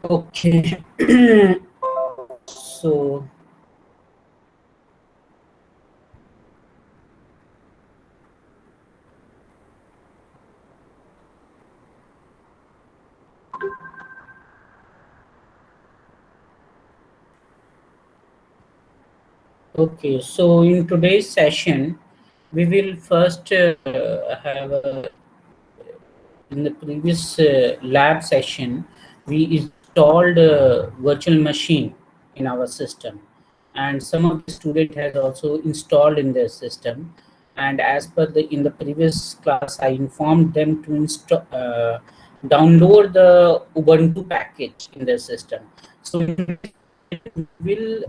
Okay. So, okay. So in today's session, we will first have in the previous lab session, we installed a virtual machine in our system, and some of the student has also installed in their system. And as per the in the previous class, I informed them to install download the Ubuntu package in their system. So will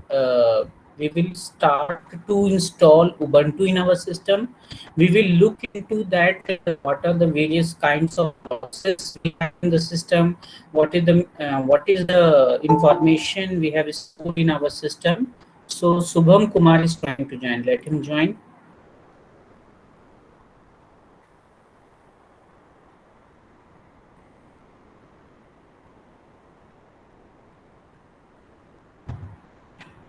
we will start to install Ubuntu in our system. We will look into that what are the various kinds of process we have in the system, what is the information we have stored in our system. So Subham Kumar is trying to join. Let him join.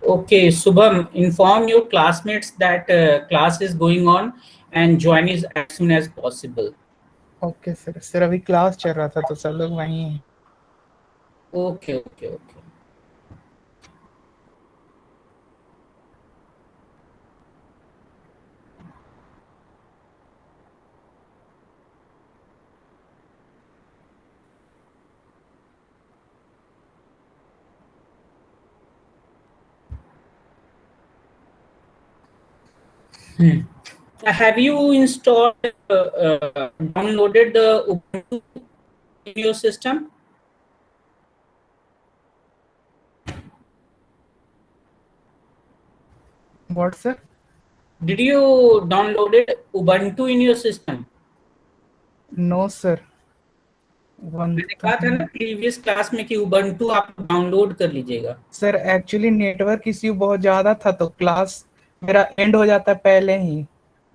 Okay, Subham, inform your classmates that class is going on and join is as soon as possible. Okay sir अभी class चल रहा था तो सब लोग वहीं हैं। Okay, okay, okay. Hmm. Have you installed, downloaded the Ubuntu in your system? What sir? Did you downloaded Ubuntu in your system? No sir, one मैंने कहा था ना प्रीवियस क्लास में कि Ubuntu आप डाउनलोड कर लीजिएगा। सर एक्चुअली नेटवर्क इश्यू बहुत ज्यादा था तो क्लास मेरा एंड हो जाता है पहले ही,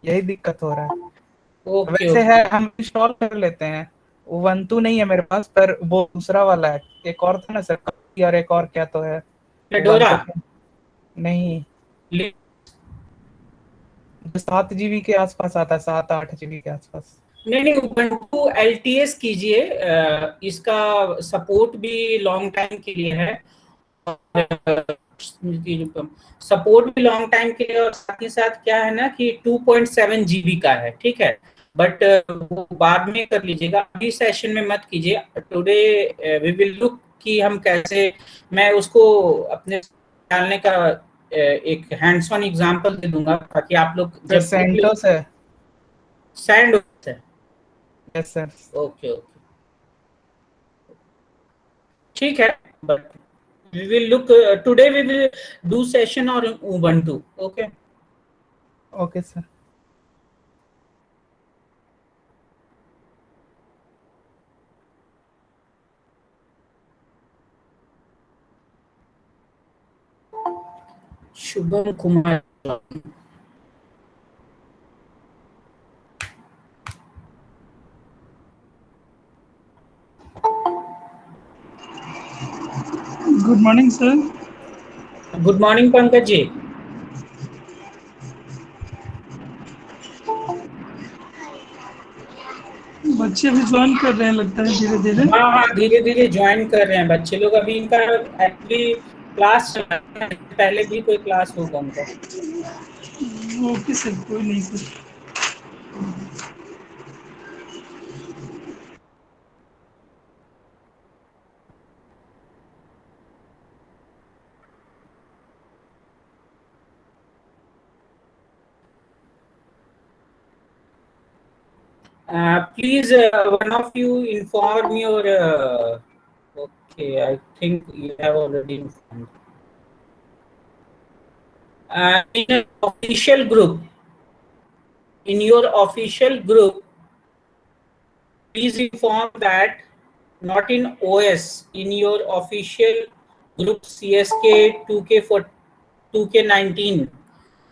यही दिक्कत हो रहा है। ओके वैसे है ओके। हम इंस्टॉल कर लेते हैं, ubuntu नहीं है मेरे पास, पर वो दूसरा वाला है, एक और था ना सर, और एक और क्या तो है, वन फेडोरा सेकेंड, नहीं, जो 7 GB के आसपास आता है, 7-8 GB के आसपास। नहीं नहीं, Ubuntu LTS कीजिए, इसका सपोर्ट भी लॉन्ग टाइम के लिए है, सपोर्ट भी लॉन्ग टाइम के लिए, और साथ ही साथ क्या है ना कि 2.7 GB का है, ठीक है। बट वो बाद में कर लीजिएगा, अभी सेशन में मत कीजिए। टुडे वी विल लुक कि हम कैसे, मैं उसको अपने डालने का एक हैंड्स ऑन एग्जांपल दे दूंगा ताकि आप लोग सर जब सेंटोस है। सैंड है। Yes sir. ओके ओके, ठीक है। But we will look today we will do session on Ubuntu. Okay. Okay sir. Shubham Kumar. Good morning sir. Good morning Pankaj ji. बच्चे भी ज्वाइन कर रहे हैं लगता है धीरे धीरे। हाँ हाँ, धीरे धीरे ज्वाइन कर रहे हैं बच्चे लोग। अभी इनका एक्चुअली क्लास चल रहा है, पहले भी कोई क्लास होगा उनका। ओके सर, कोई नहीं sir. Please, one of you inform your. Okay, I think you have already informed. In an official group, in your official group, please inform that not in OS, in your official group CSK 2K19,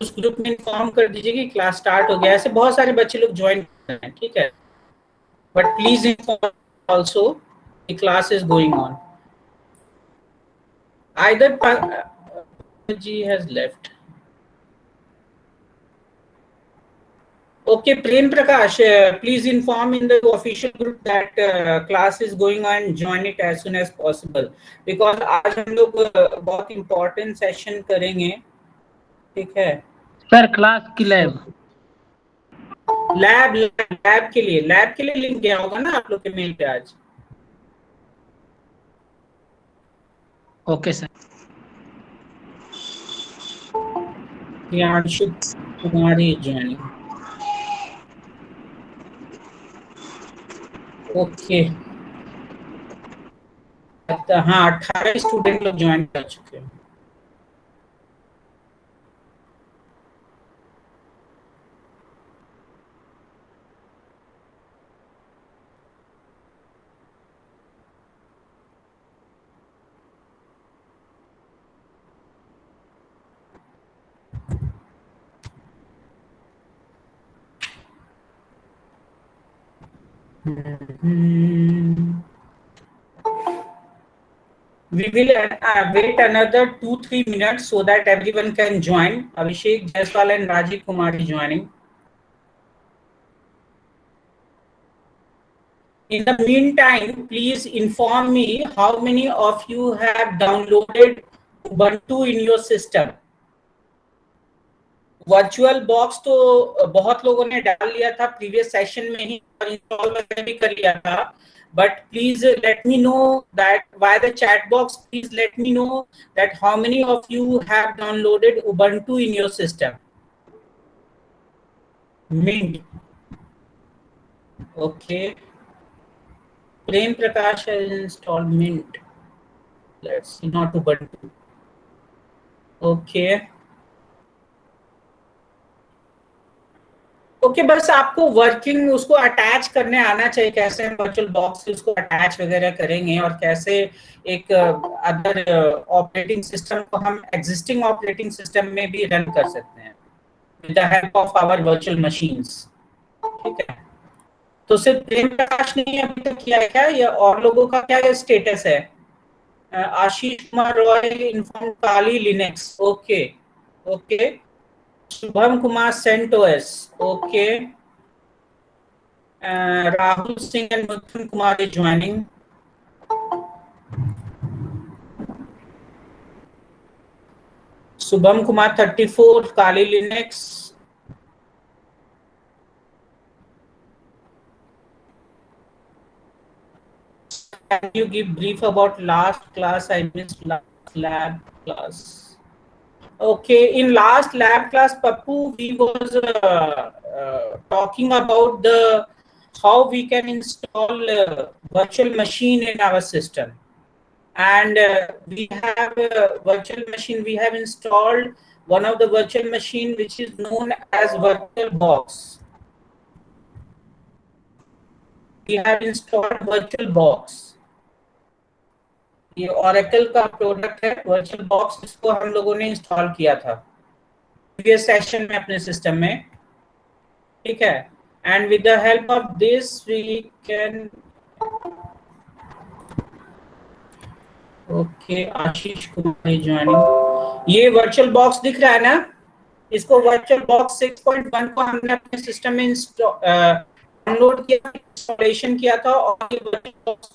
उस group में inform कर दीजिए कि class start हो गया। ऐसे बहुत सारे बच्चे लोग ज्वाइन कर रहे हैं, ठीक है। But please inform also class is going on. Either G has left. Okay, Prem Prakash, please inform in the official group that class is going on. Join it as soon as possible because आज हम लोग बहुत important session करेंगे, ठीक है? Sir class की lab के लिए लिंक गया होगा ना आप लोग के मेल पे आज? Okay sir. Priyanshu Kumari joining. Okay, हाँ 18 स्टूडेंट लोग ज्वाइन कर चुके हैं। We will wait another 2-3 minutes so that everyone can join. Abhishek Jaiswal and Rajiv Kumar is joining. In the meantime, please inform me how many of you have downloaded Ubuntu in your system. Virtual box तो बहुत लोगों ने डाल लिया था previous session में ही, install वगैरह भी कर लिया था, but please let me know that via the chat box. Please let me know that how many of you have downloaded Ubuntu in your system. Mint. Okay. Prem Prakash has installed Mint. Let's see, not Ubuntu. Okay. Okay, बस आपको working उसको attach करने आना चाहिए, कैसे हम virtual box से उसको अटैच वगैरह करेंगे और कैसे एक अदर ऑपरेटिंग सिस्टम को हम एग्जिस्टिंग ऑपरेटिंग सिस्टम में भी रन कर सकते हैं with the help of our virtual machines, ठीक है? तो सिर्फ प्रेम प्रकाश ने अभी तक किया है क्या, या और लोगों का क्या स्टेटस है? Ashish Kumar Roy inform Kali Linux. Okay okay. Shubham Kumar CentOS, okay. Rahul Singh and Mithun Kumar is joining. Shubham Kumar 34, Kali Linux. Can you give brief about last class? I missed last lab class. Okay, in last lab class, Pappu, we was talking about the how we can install virtual machine in our system, and we have a virtual machine. We have installed one of the virtual machine which is known as VirtualBox. We have installed VirtualBox. ये Oracle का product है virtual box, इसको हम लोगों ने install किया था previous session में अपने सिस्टम में, ठीक है? And with the help of this we can, okay, Ashish Kumar joining. ये वर्चुअल बॉक्स दिख रहा है ना, इसको वर्चुअल बॉक्स 6.1 को हमने अपने सिस्टम में डाउनलोड किया, इंस्टॉलेशन किया था, और ये virtual box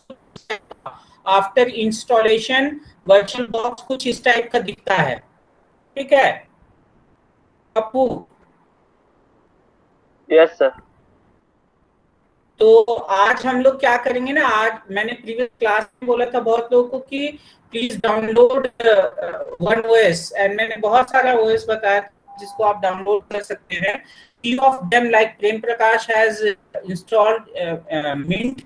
after installation virtual box कुछ इस टाइप का दिखता है, ठीक है पप्पू? Yes sir. तो आज हम लोग क्या करेंगे ना, आज मैंने प्रीवियस क्लास में बोला था बहुत लोगों को कि please download one OS, and मैंने बहुत सारा ओएस बताया जिसको आप डाउनलोड कर सकते हैं। few of them like Prem Prakash has installed Mint,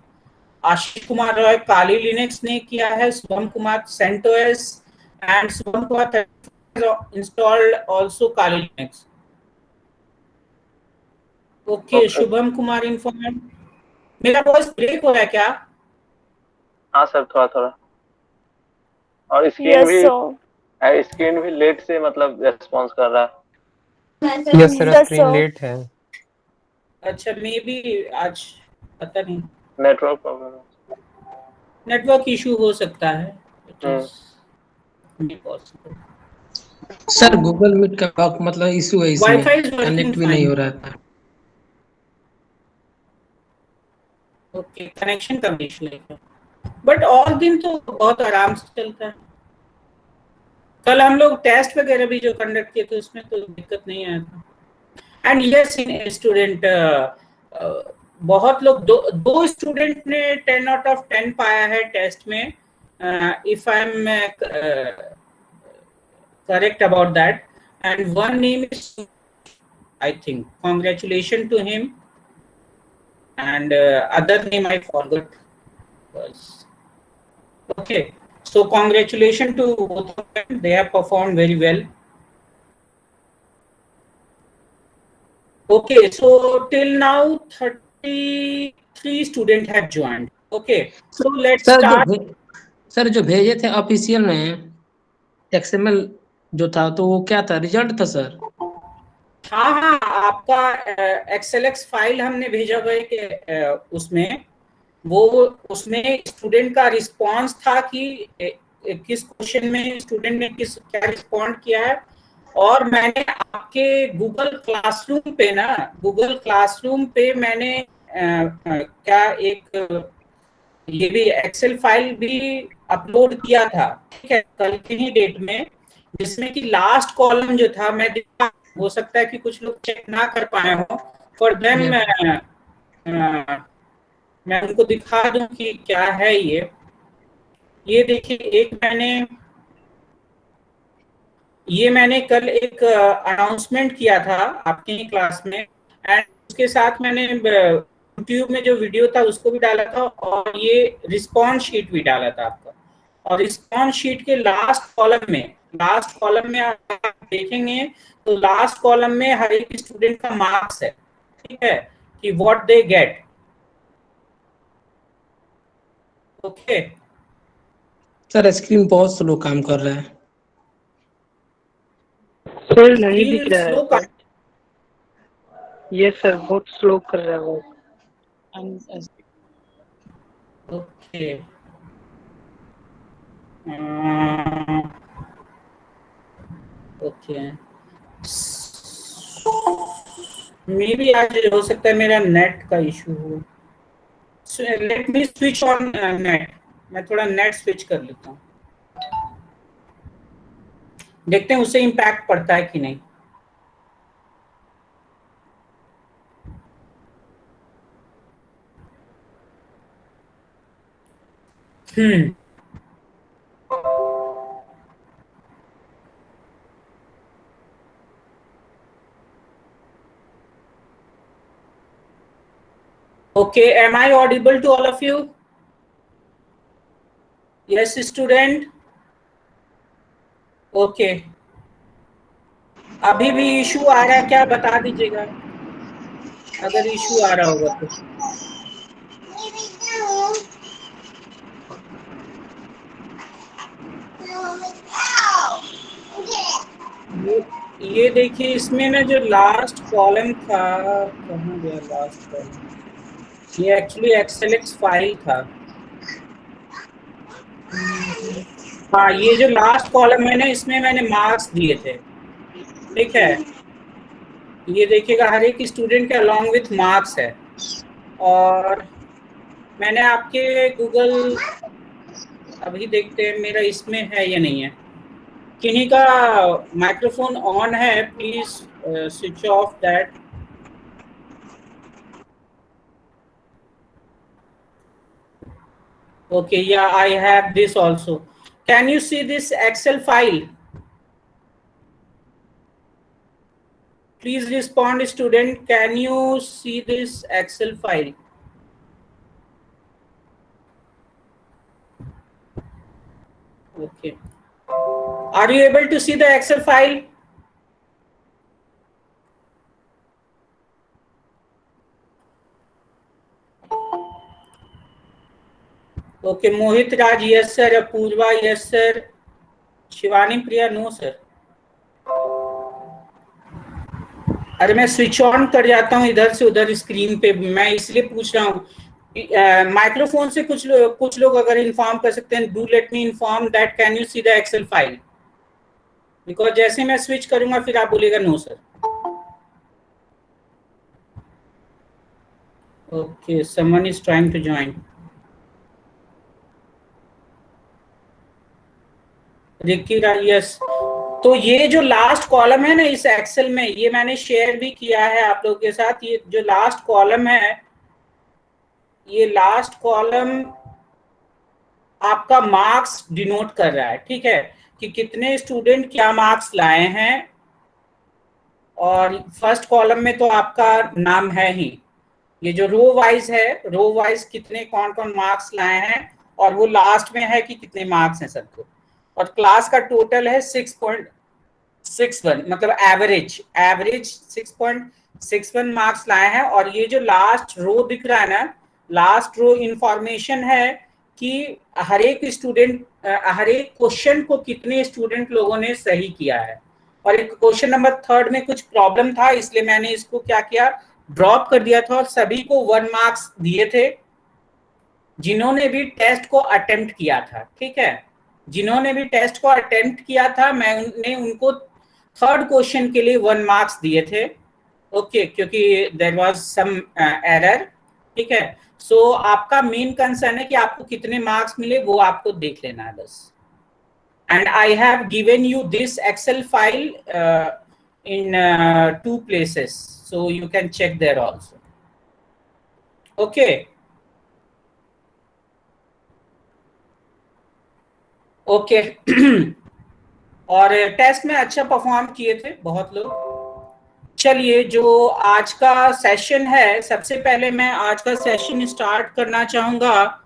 Ashish Kumar Roy Kali Linux ने किया है, Shubham Kumar CentOS, and Shubham Kumar installed also Kali Linux. Okay, Shubham Kumar inform. मेरा वॉइस ब्रेक हो रहा है क्या? हाँ सर, थोड़ा थोड़ा, और स्क्रीन भी लेट से मतलब रेस्पॉन्स कर रहा है। यस सर, स्क्रीन लेट है। अच्छा, मे बी आज पता नहीं, नेटवर्क प्रॉब्लम, नेटवर्क इशू हो सकता है। नहीं possible. सर गूगल मीट का मतलब इशू है इसमें, Wi-Fi is working कनेक्ट भी नहीं fine. हो रहा था। ओके, कनेक्शन का इशू है, बट और दिन तो बहुत आराम से चलता है। कल हम लोग टेस्ट वगैरह भी जो कंडक्ट किए थे उसमें तो दिक्कत नहीं आया था। एंड यस, इन स्टूडेंट बहुत लोग दो स्टूडेंट ने 10 आउट ऑफ 10 पाया है टेस्ट में, if I am correct about that, and one name is, I think, congratulation to him, and other name I forgot was. Okay, so congratulations to both of them, they have performed very well. Okay, so till now 33 students have joined. Okay, so let's start. Sir जो भेजे थे official में XML जो था, तो वो क्या था, रिजल्ट था सर? हाँ हाँ, आपका XLX फाइल हमने भेजा हुआ है कि उसमें वो उसमें स्टूडेंट का रिस्पांस था कि किस क्वेश्चन में स्टूडेंट ने क्या रिस्पॉन्ड किया है, और मैंने आपके गूगल क्लासरूम पे मैंने क्या एक ये भी एक्सेल फाइल भी अपलोड किया था, ठीक है, कल की ही डेट में, जिसमें कि लास्ट कॉलम जो था, मैं देखा, हो सकता है कि कुछ लोग चेक ना कर पाए हो, फॉर देम मैं उनको दिखा दूं कि क्या है ये देखिए, मैंने कल एक अनाउंसमेंट किया था आपकी क्लास में, एंड उसके साथ मैंने यूट्यूब में जो वीडियो था उसको भी डाला था, और ये रिस्पॉन्स शीट भी डाला था आपका। और रिस्पॉन्स शीट के लास्ट कॉलम में आप देखेंगे तो लास्ट कॉलम में हर एक स्टूडेंट का मार्क्स है, ठीक है, कि what they get. Okay sir screen बहुत स्लो काम कर रहा है। सर नहीं दिख रहा है सर। ये सर बहुत स्लो कर रहा है वो। ओके, ओके, मे बी आज हो सकता है मेरा नेट का इशू हो। Let me switch on net, मैं थोड़ा नेट स्विच कर लेता हूँ, देखते हैं उससे इम्पैक्ट पड़ता है कि नहीं। Okay, am I audible to all of you? Yes, student. Okay. अभी भी इशू आ रहा है क्या, बता दीजिएगा अगर इशू आ रहा होगा तो। ये देखिए, इसमें ना जो लास्ट कॉलम था, कहाँ गया लास्ट कॉलम, ये एक्चुअली XLX फाइल था। हाँ, ये जो लास्ट कॉलम है ना, इसमें मैंने मार्क्स दिए थे, ठीक है, ये देखिएगा हर एक स्टूडेंट के अलॉन्ग विथ मार्क्स है। और मैंने आपके गूगल, अभी देखते हैं मेरा इसमें है या नहीं है, किन्हीं का माइक्रोफोन ऑन है, please switch of that. Okay, yeah, I have this also. Can you see this Excel file? Please respond, student. Can you see this Excel file? Okay. Are you able to see the Excel file? Okay, Mohit Raj yes sir, Apoorva yes sir, Shivani Priya no sir. अरे मैं switch on कर जाता हूँ इधर से उधर screen पे, मैं इसलिए पूछ रहा हूँ। माइक्रोफोन से कुछ लोग अगर इन्फॉर्म कर सकते हैं, do let me inform that can you see the excel file. Because जैसे मैं स्विच करूंगा फिर आप बोलेगा no sir. Okay, someone is trying to join. Ricky, yes. तो ये जो लास्ट कॉलम है ना इस एक्सेल में, ये मैंने शेयर भी किया है आप लोगों के साथ। ये जो लास्ट कॉलम है, ये लास्ट कॉलम आपका मार्क्स डिनोट कर रहा है, ठीक है, कि कितने स्टूडेंट क्या मार्क्स लाए हैं। और फर्स्ट कॉलम में तो आपका नाम है ही, ये जो रो वाइज है, रो वाइज कितने कौन कौन मार्क्स लाए हैं, और वो लास्ट में है कि कितने मार्क्स हैं सबको। और क्लास का टोटल है 6.61, मतलब एवरेज 6.61 मार्क्स लाए हैं। और ये जो लास्ट रो दिख रहा है ना, लास्ट रो इंफॉर्मेशन है कि हर एक स्टूडेंट, हर एक क्वेश्चन को कितने स्टूडेंट लोगों ने सही किया है। और एक क्वेश्चन नंबर 3 में कुछ प्रॉब्लम था, इसलिए मैंने इसको क्या किया, ड्रॉप कर दिया था और सभी को 1 मार्क्स दिए थे जिन्होंने भी टेस्ट को अटेम्प्ट किया था, ठीक है। जिन्होंने भी टेस्ट को अटेम्प्ट किया था मैंने उनको 3rd क्वेश्चन के लिए 1 मार्क्स दिए थे, ओके, क्योंकि देयर वाज सम एरर, ठीक है। सो आपका मेन कंसर्न है कि आपको कितने मार्क्स मिले, वो आपको देख लेना है बस। And I have given you this excel file in 2 places, so you can check there also, okay. Okay और टेस्ट में अच्छा परफॉर्म किए थे बहुत लोग। चलिए, जो आज का सेशन है, सबसे पहले मैं आज का सेशन स्टार्ट करना चाहूंगा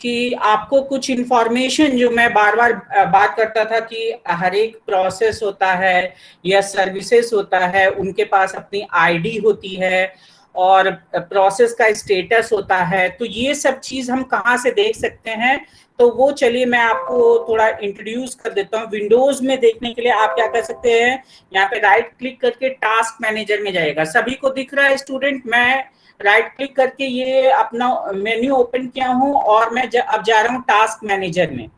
कि आपको कुछ इंफॉर्मेशन, जो मैं बार बार बात करता था कि हर एक प्रोसेस होता है या सर्विसेज होता है, उनके पास अपनी आईडी होती है और प्रोसेस का स्टेटस होता है। तो ये सब चीज हम कहाँ से देख सकते हैं, तो वो चलिए मैं आपको थोड़ा इंट्रोड्यूस कर देता हूँ। विंडोज में देखने के लिए आप क्या कर सकते हैं, यहाँ पे राइट क्लिक करके टास्क मैनेजर में जाएगा। सभी को दिख रहा है स्टूडेंट? मैं राइट क्लिक करके ये अपना मेन्यू ओपन किया हूँ और मैं अब जा रहा हूँ टास्क मैनेजर में,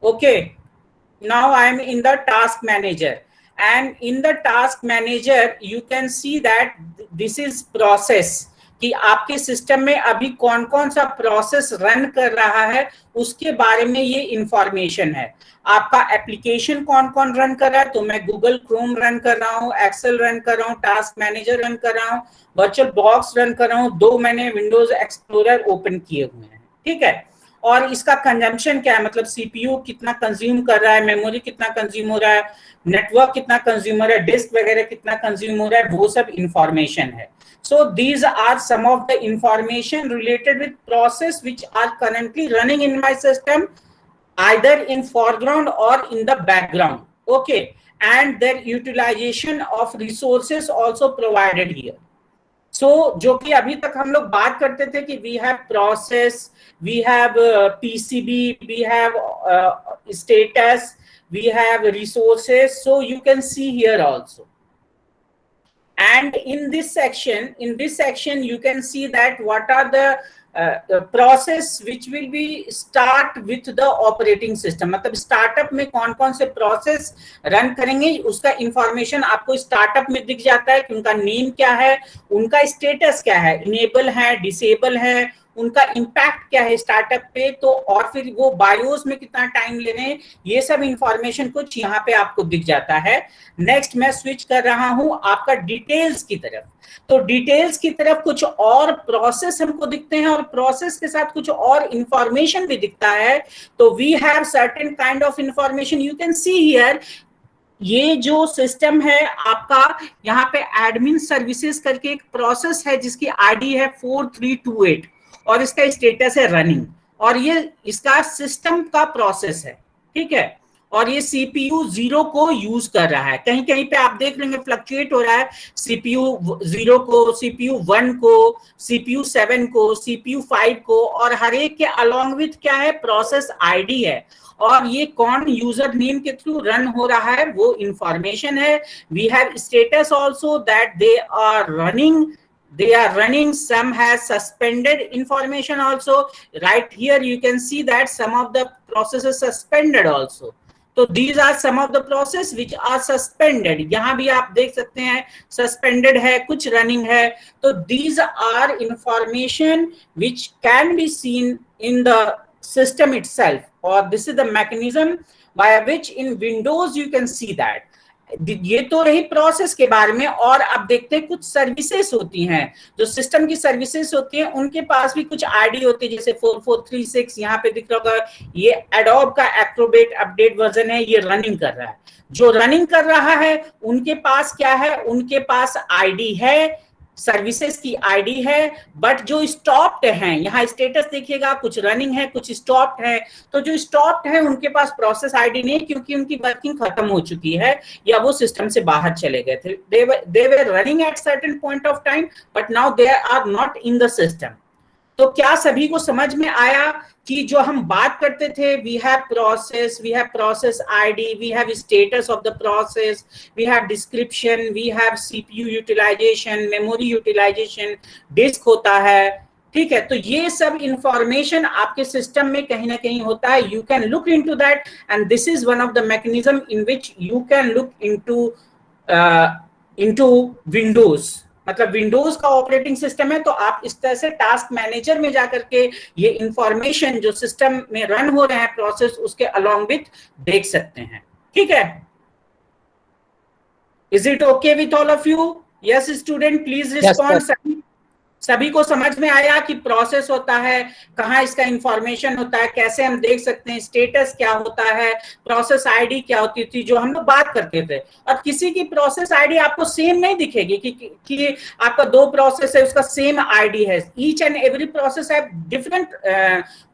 okay. Now I am in the task manager, and in the task manager you can see that this is process, कि आपके सिस्टम में अभी कौन कौन सा प्रोसेस रन कर रहा है उसके बारे में ये इंफॉर्मेशन है। आपका एप्लीकेशन कौन कौन रन कर रहा है, तो मैं गूगल क्रोम रन कर रहा हूँ, एक्सेल रन कर रहा हूँ, टास्क मैनेजर रन कर रहा हूँ, वर्चुअल बॉक्स रन कर रहा हूँ, 2 मैंने विंडोज एक्सप्लोरर ओपन किए हुए हैं, ठीक है। और इसका कंजम्पशन क्या है, मतलब सीपीयू कितना कंज्यूम कर रहा है, मेमोरी कितना कंज्यूम हो रहा है, नेटवर्क कितना कंज्यूम हो रहा है, डिस्क वगैरह कितना कंज्यूम हो रहा है, वो सब इंफॉर्मेशन है। So these are some of the information related with process which are currently running in my system, either in foreground or in the background, okay, and their utilization of resources also provided here. So जो कि अभी तक हम लोग बात करते थे कि we have process, we have PCB, we have status, we have resources, so you can see here also. And in this section you can see that what are the process which will be start with the operating system, मतलब startup में कौन कौन से process run करेंगे उसका information आपको startup में दिख जाता है कि उनका नेम क्या है, उनका स्टेटस क्या है, इनेबल है, डिसेबल है, उनका इम्पैक्ट क्या है स्टार्टअप पे, तो और फिर वो बायोस में कितना टाइम ले रहे हैं, ये सब इंफॉर्मेशन कुछ यहाँ पे आपको दिख जाता है। नेक्स्ट मैं स्विच कर रहा हूँ आपका डिटेल्स की तरफ। तो डिटेल्स की तरफ कुछ और प्रोसेस हमको दिखते हैं और प्रोसेस के साथ कुछ और इंफॉर्मेशन भी दिखता है। तो we have certain kind of information, you can see here. ये जो सिस्टम है आपका, यहाँ पे एडमिन सर्विसेज करके एक प्रोसेस है जिसकी आईडी है 4328 और इसका स्टेटस है रनिंग, और ये इसका सिस्टम का प्रोसेस है, ठीक है। और ये CPU 0 को यूज कर रहा है, कहीं कहीं पे आप देख लेंगे फ्लक्चुएट हो रहा है, CPU 0 को, CPU 1 को, CPU 7 को, CPU 5 को, और हर एक के अलॉन्ग विथ क्या है, प्रोसेस आईडी है, और ये कौन यूजर नेम के थ्रू रन हो रहा है वो इंफॉर्मेशन है। We have status also that they are running, some has suspended information also, right here you can see that some of the processes suspended also, तो these are some of the process which are suspended. यहाँ भी आप देख सकते हैं suspended है, कुछ running है. तो these are information which can be seen in the system itself, or this is the mechanism by which in Windows you can see that. ये तो रही प्रोसेस के बारे में. और अब देखते हैं कुछ सर्विसेज होती हैं, जो सिस्टम की सर्विसेज होती हैं, उनके पास भी कुछ आईडी होती है. जैसे 4436 यहाँ पे दिख रहा होगा, ये एडोब का एक्रोबेट अपडेट वर्जन है, ये रनिंग कर रहा है. जो रनिंग कर रहा है उनके पास क्या है, उनके पास आईडी है, सर्विसेज की आईडी है. बट जो स्टॉप्ड हैं, यहाँ स्टेटस देखिएगा, कुछ रनिंग है, कुछ स्टॉप्ड है. तो जो स्टॉप्ड है उनके पास प्रोसेस आईडी नहीं, क्योंकि उनकी वर्किंग खत्म हो चुकी है या वो सिस्टम से बाहर चले गए थे. they were running at certain point of time, but now they are not in the system. तो क्या सभी को समझ में आया कि जो हम बात करते थे, we have process ID, we have status of the process, we have description, we have CPU utilization, memory utilization, disk होता है, ठीक है. तो ये सब इंफॉर्मेशन आपके सिस्टम में कहीं ना कहीं होता है. You can look into that, and this is one of the mechanism in which you can look into Windows. मतलब विंडोज का ऑपरेटिंग सिस्टम है, तो आप इस तरह से टास्क मैनेजर में जाकर के ये इंफॉर्मेशन जो सिस्टम में रन हो रहे हैं प्रोसेस, उसके अलोंग विथ देख सकते हैं. ठीक है. Is it okay with all of you? Yes student, please respond. सभी को समझ में आया कि प्रोसेस होता है, कहाँ इसका इंफॉर्मेशन होता है, कैसे हम देख सकते हैं, स्टेटस क्या होता है, प्रोसेस आईडी क्या होती थी, जो हम लोग बात करते थे. और किसी की प्रोसेस आईडी आपको सेम नहीं दिखेगी कि आपका 2 प्रोसेस है, उसका सेम आईडी है. ईच एंड एवरी प्रोसेस है डिफरेंट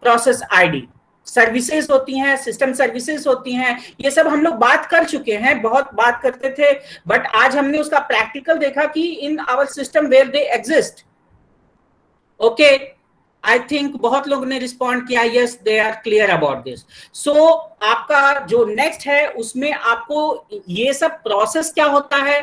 प्रोसेस आईडी. सर्विसेज होती हैं, सिस्टम सर्विसेज होती हैं, ये सब हम लोग बात कर चुके हैं, बहुत बात करते थे. बट आज हमने उसका प्रैक्टिकल देखा कि in our system where they exist. Okay, I think बहुत लोगों ने रिस्पॉन्ड किया. Yes, they are clear about this. So आपका जो नेक्स्ट है उसमें आपको ये सब प्रोसेस क्या होता है,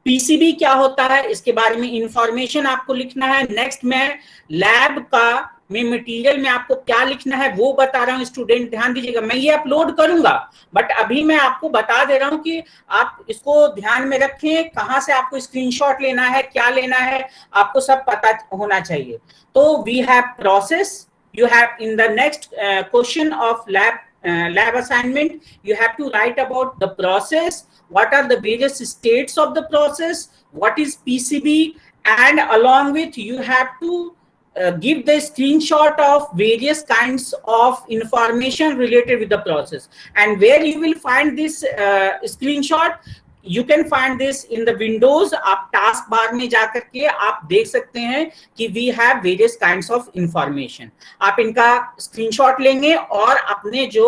पीसीबी क्या होता है, इसके बारे में इंफॉर्मेशन आपको लिखना है. नेक्स्ट में लैब का में मटेरियल में आपको क्या लिखना है वो बता रहा हूं. स्टूडेंट ध्यान दीजिएगा, मैं ये अपलोड करूंगा, बट अभी मैं आपको बता दे रहा हूं कि आप इसको ध्यान में रखें. कहां से आपको स्क्रीनशॉट लेना है, क्या लेना है, आपको सब पता होना चाहिए. तो we have process, you have in the next question of lab assignment, you have to write about the process, what are the various states of the process, what is PCB, and along with you have to give the screenshot of various kinds of information related with the process. And where you will find this screenshot, you can find this in the Windows. आप task bar में जाकर के आप देख सकते हैं कि we have various kinds of information. आप इनका screenshot लेंगे और अपने जो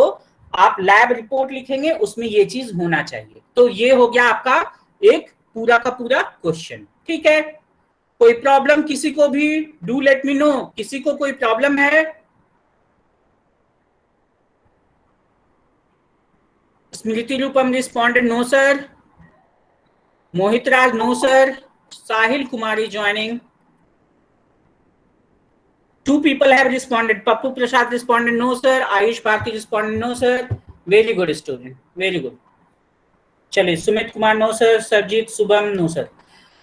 आप lab report लिखेंगे उसमें ये चीज होना चाहिए. तो ये हो गया आपका एक पूरा का पूरा क्वेश्चन. ठीक है, कोई प्रॉब्लम किसी को भी? Do let me know. किसी को कोई प्रॉब्लम है? Smriti Rupam responded no sir. Mohit Raj no sir. Sahil Kumari joining. 2 people have responded. Pappu Prasad responded no sir. Ayush Bharti responded no sir. Very good student, very good. चलिए, Sumit Kumar no sir. Sarjit Shubham no sir.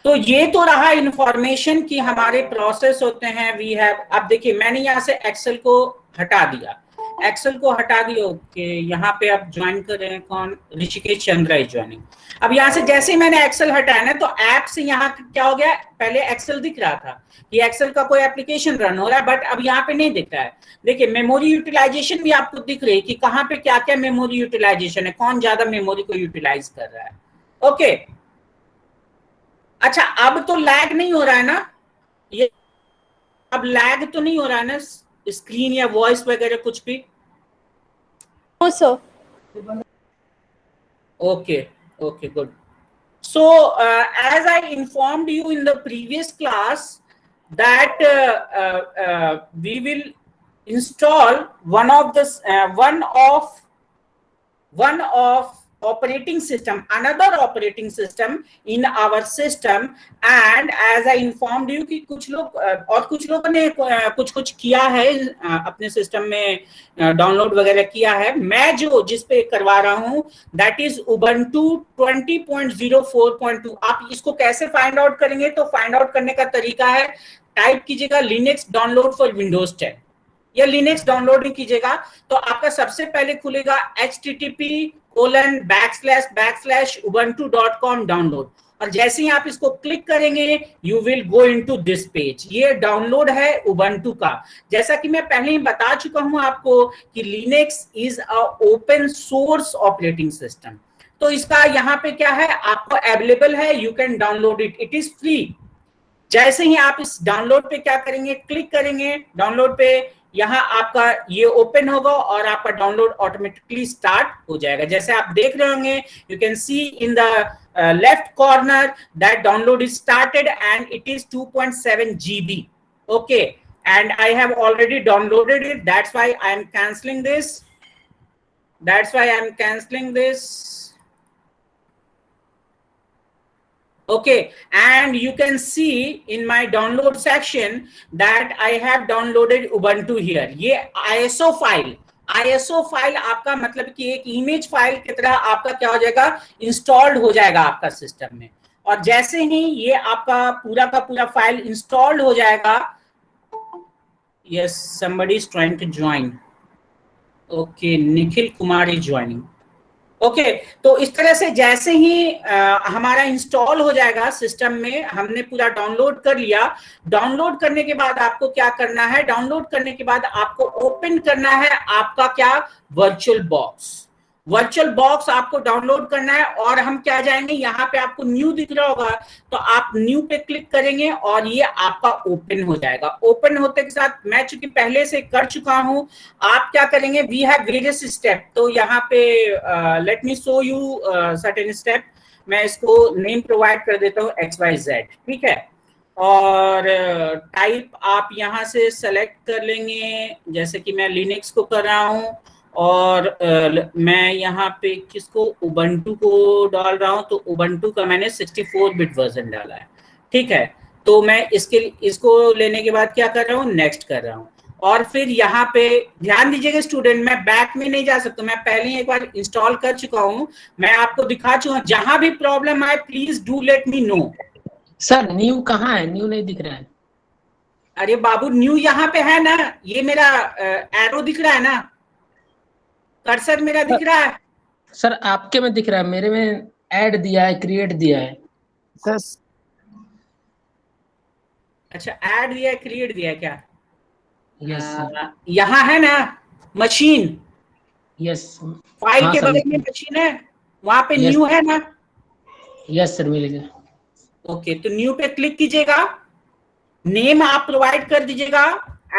तो ये तो रहा information कि हमारे प्रोसेस होते हैं. वी हैव, अब देखिए मैंने यहाँ से एक्सेल को हटा दिया, एक्सेल को हटा दिया. ओके, यहाँ पे आप ज्वाइन कर रहे हैं कौन? Rishikesh Chandra is joining. अब यहाँ से जैसे ही मैंने एक्सेल हटाया ना, तो ऐप से यहाँ क्या हो गया, पहले एक्सेल दिख रहा था कि एक्सेल का कोई एप्लीकेशन रन हो रहा है, बट अब यहाँ पे नहीं दिख रहा है. देखिए मेमोरी यूटिलाइजेशन भी आपको दिख रही है कि कहाँ पे क्या क्या मेमोरी यूटिलाइजेशन है, कौन ज्यादा मेमोरी को यूटिलाइज कर रहा है. ओके, अच्छा अब तो लैग नहीं हो रहा है ना, ये अब लैग तो नहीं हो रहा है ना स्क्रीन या वॉइस वगैरह कुछ भी? No sir. Okay, okay, good. So as I informed you in the previous class that we will install one of operating system, another operating system in our system. And as I informed you कि कुछ लोग और कुछ लोगों ने कुछ किया है अपने सिस्टम में डाउनलोड वगैरह किया है. मैं जो जिस पे करवा रहा हूँ that is Ubuntu 20.04.2. आप इसको कैसे फाइंड आउट करेंगे? तो फाइंड आउट करने का तरीका है, टाइप कीजिएगा लिनक्स डाउनलोड फॉर विंडोज 10 या लिनक्स डाउनलोड नहीं कीजिएगा तो आपका सबसे पहले खुलेगा http://ubuntu.com डाउनलोड. और जैसे ही आप इसको क्लिक करेंगे you will go into this page. ये डाउनलोड है उबंटू का. जैसा कि मैं पहले ही बता चुका हूं आपको कि Linux is a open source operating system. तो इसका यहाँ पे क्या है, आपको अवेलेबल है, you can download it, it is free. जैसे ही आप इस डाउनलोड पे क्या करेंगे, क्लिक करेंगे डाउनलोड पे, यहाँ आपका ये ओपन होगा और आपका डाउनलोड ऑटोमेटिकली स्टार्ट हो जाएगा. जैसे आप देख रहे होंगे, you can C in the left corner that download is started and it is 2.7 GB. Okay, and I have already downloaded it, that's why I am cancelling this. Okay, and you can see in my download section that I have downloaded Ubuntu here. ये ISO file आपका मतलब कि एक image file की तरह आपका क्या हो जाएगा, इंस्टॉल्ड हो जाएगा आपका सिस्टम में. और जैसे ही ये आपका पूरा का पूरा फाइल इंस्टॉल्ड हो जाएगा, yes, somebody is trying to join. Okay, Nikhil Kumar is joining. Okay, तो इस तरह से जैसे ही हमारा इंस्टॉल हो जाएगा सिस्टम में, हमने पूरा डाउनलोड कर लिया. डाउनलोड करने के बाद आपको क्या करना है, डाउनलोड करने के बाद आपको ओपन करना है आपका क्या, वर्चुअल बॉक्स आपको डाउनलोड करना है. और हम क्या जाएंगे, यहाँ पे आपको न्यू दिख रहा होगा तो आप न्यू पे क्लिक करेंगे और ये आपका ओपन हो जाएगा. ओपन होते के साथ मैं चूंकि पहले से कर चुका हूं, आप क्या करेंगे, वी हैव वेरियस स्टेप. तो यहाँ पे let me show you certain step. मैं इसको नेम प्रोवाइड कर देता हूँ XYZ, ठीक है. और टाइप आप यहाँ से सेलेक्ट कर लेंगे, जैसे कि मैं लिनक्स को कर रहा हूँ. और मैं यहाँ पे किसको, उबंटू को डाल रहा हूँ. तो उबंटू का मैंने 64 बिट वर्जन डाला है, ठीक है. तो मैं इसको लेने के बाद क्या कर रहा हूँ, नेक्स्ट कर रहा हूँ. और फिर यहाँ पे ध्यान दीजिएगा स्टूडेंट, मैं बैक में नहीं जा सकता, मैं पहले ही एक बार इंस्टॉल कर चुका हूँ, मैं आपको दिखा चुका हूँ. जहां भी प्रॉब्लम आए please do let me no. Sir new कहाँ है, न्यू नहीं दिख रहा है. अरे बाबू, न्यू यहाँ पे है ना, ये मेरा एरो दिख रहा है ना, कर्सर मेरा दिख रहा है. सर आपके में दिख रहा है, मेरे में ऐड दिया है, क्रिएट दिया है सर. अच्छा, ऐड दिया है, क्रिएट दिया है क्या? यस. यहाँ है ना मशीन, यस. फाइल के बगल में मशीन है, वहां पे न्यू है ना. यस सर, मिल गया. ओके, तो न्यू पे क्लिक कीजिएगा. नेम आप प्रोवाइड कर दीजिएगा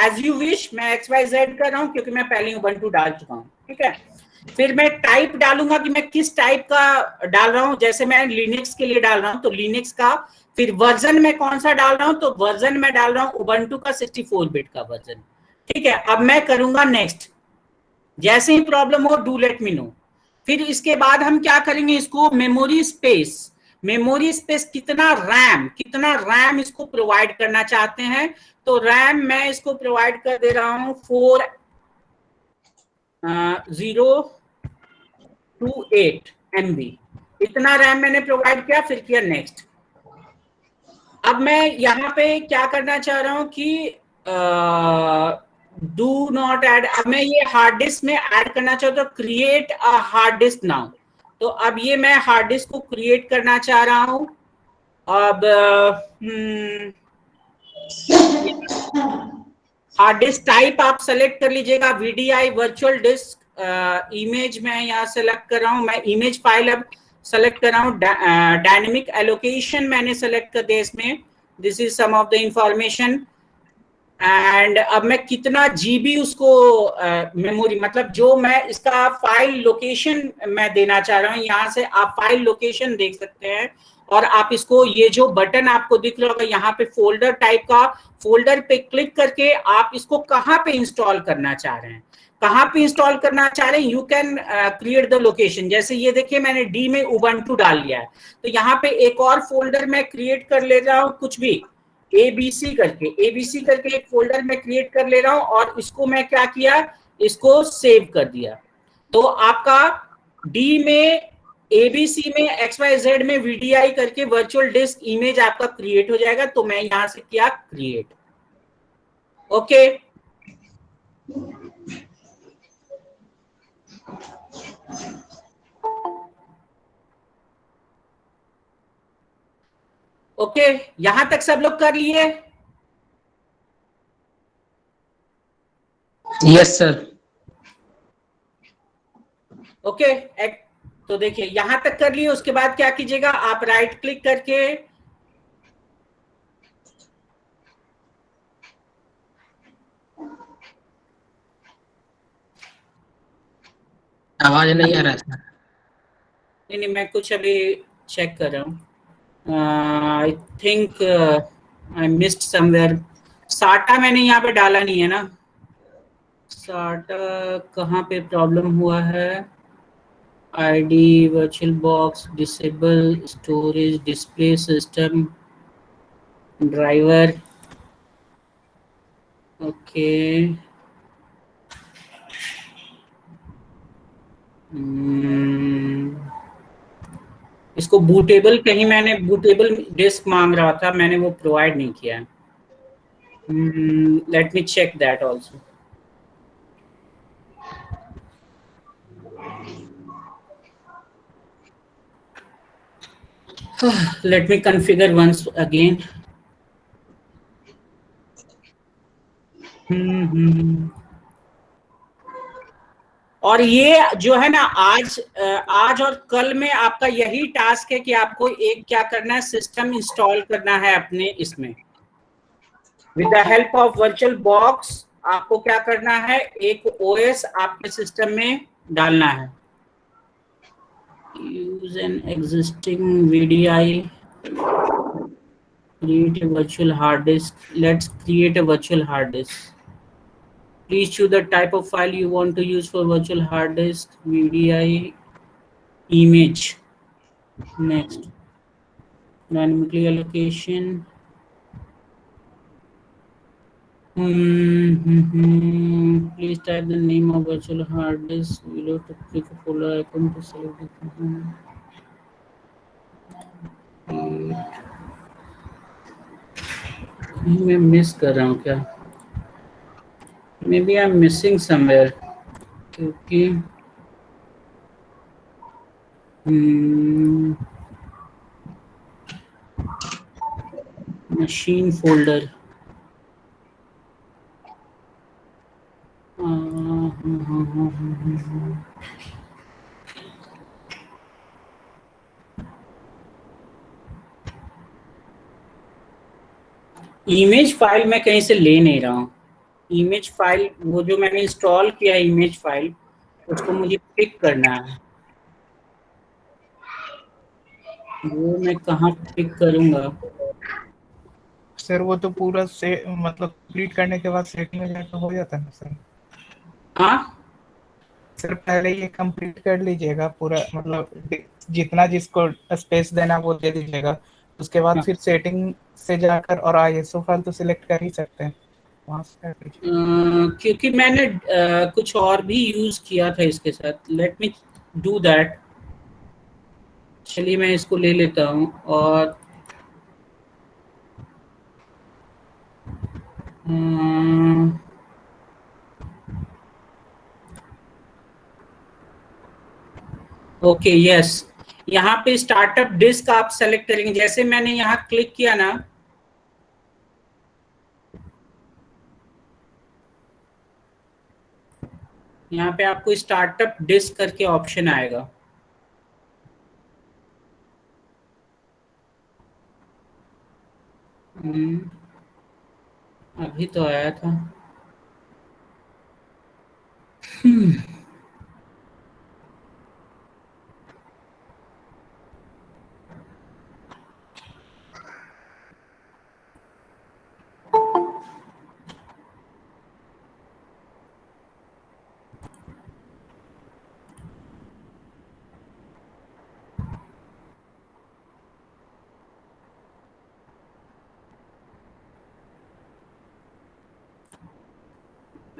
एज यू विश. मैं XYZ कर रहा हूँ क्योंकि मैं पहले उबंटू डाल चुका हूँ, ठीक है. फिर मैं टाइप डालूंगा कि मैं किस टाइप का डाल रहा हूँ. जैसे मैं लिनक्स के लिए डाल रहा हूँ तो लिनक्स का. फिर वर्जन में कौन सा डाल रहा हूँ, तो वर्जन में डाल रहा हूँ उबंटू का 64 बिट का वर्जन, ठीक है. अब मैं करूंगा नेक्स्ट. जैसे ही प्रॉब्लम हो डू लेट मी नो. फिर इसके बाद हम क्या करेंगे, इसको मेमोरी स्पेस कितना रैम इसको प्रोवाइड करना चाहते हैं. तो रैम मैं इसको प्रोवाइड कर दे रहा हूं 4028 MB. इतना रैम मैंने प्रोवाइड किया. फिर किया नेक्स्ट. अब मैं यहाँ पे क्या करना चाह रहा हूँ कि डू नॉट ऐड. अब मैं ये हार्ड डिस्क में ऐड करना चाहता हूँ, create a hard disk now. तो अब ये मैं हार्ड डिस्क को क्रिएट करना चाह रहा हूँ. अब हार्ड डिस्क टाइप आप सेलेक्ट कर लीजिएगा, VDI वर्चुअल डिस्क. इमेज मैं यहाँ सेलेक्ट कर रहा हूँ, मैं इमेज फाइल अब सेलेक्ट कर रहा हूँ. डायनेमिक एलोकेशन मैंने सेलेक्ट कर दिया इसमें. This is some of the information. And अब मैं कितना GB उसको मेमोरी, मतलब जो मैं इसका फाइल लोकेशन मैं देना चाह रहा हूँ. यहाँ से आप फाइल लोकेशन देख सकते हैं. और आप इसको, ये जो बटन आपको दिख रहा होगा यहाँ पे फोल्डर टाइप का, फोल्डर पे क्लिक करके आप इसको कहाँ पे इंस्टॉल करना चाह रहे हैं. कहाँ पे इंस्टॉल करना चाह रहे हैं, you can create the location. जैसे ये देखिए मैंने डी में उबंटू डाल लिया है, तो यहाँ पे एक और फोल्डर मैं क्रिएट कर ले रहा हूँ, कुछ भी एबीसी करके एक फोल्डर में क्रिएट कर ले रहा हूँ, और इसको मैं क्या किया, इसको सेव कर दिया। तो आपका डी में, एबीसी में, XYZ में VDI करके वर्चुअल डिस्क इमेज आपका क्रिएट हो जाएगा। तो मैं यहां से किया क्रिएट, ओके। ओके, यहां तक सब लोग कर लिए? Yes sir. ओके, तो देखिए यहां तक कर लिए। उसके बाद क्या कीजिएगा, आप राइट क्लिक करके आवाज नहीं आ रहा है सर। नहीं, मैं कुछ अभी चेक कर रहा हूँ। I think I missed somewhere. साटा मैंने यहाँ पे डाला नहीं है ना, साटा कहाँ पे प्रॉब्लम हुआ है? ID, virtual box, disable, storage, display system, driver, okay. इसको बूटेबल, कहीं मैंने बूटेबल डिस्क मांग रहा था, मैंने वो प्रोवाइड नहीं किया। Let me check that also. Let me configure once again. और ये जो है ना, आज और कल में आपका यही टास्क है कि आपको एक क्या करना है, सिस्टम इंस्टॉल करना है अपने इसमें with the help of virtual box. आपको क्या करना है, एक ओएस आपके सिस्टम में डालना है। Use an existing VDI, create a virtual hard disk. Let's create a virtual hard disk. Please choose the type of file you want to use for virtual hard disk. VDI, image. Next, dynamically allocation. Please type the name of virtual hard disk below to click a folder icon to select it. मैं miss कर रहा हूँ क्या? Maybe I'm missing somewhere. क्योंकि machine folder. Image file मैं कहीं से ले नहीं रहा हूँ। इमेज फाइल, वो जो मैंने इंस्टॉल किया इमेज फाइल, उसको मुझे पिक करना है। वो मैं कहाँ पिक करूँगा? सर वो तो पूरा से मतलब कंप्लीट करने के बाद सेटिंग में जाकर हो जाता है ना सर। हाँ सर पहले ये कंप्लीट कर लीजिएगा पूरा, मतलब जितना जिसको स्पेस देना वो दे दीजिएगा। उसके बाद फिर सेटिंग से जाकर और ISO फाइल तो सिलेक्ट कर ही सकते हैं वहाँ से। क्योंकि मैंने कुछ और भी यूज किया था इसके साथ। Let me do that. चलिए मैं इसको ले लेता हूँ और ओके यस, यहाँ पे स्टार्टअप डिस्क आप सेलेक्ट करेंगे। जैसे मैंने यहाँ क्लिक किया ना, यहाँ पे आपको स्टार्टअप डिस्क करके ऑप्शन आएगा। अभी तो आया था।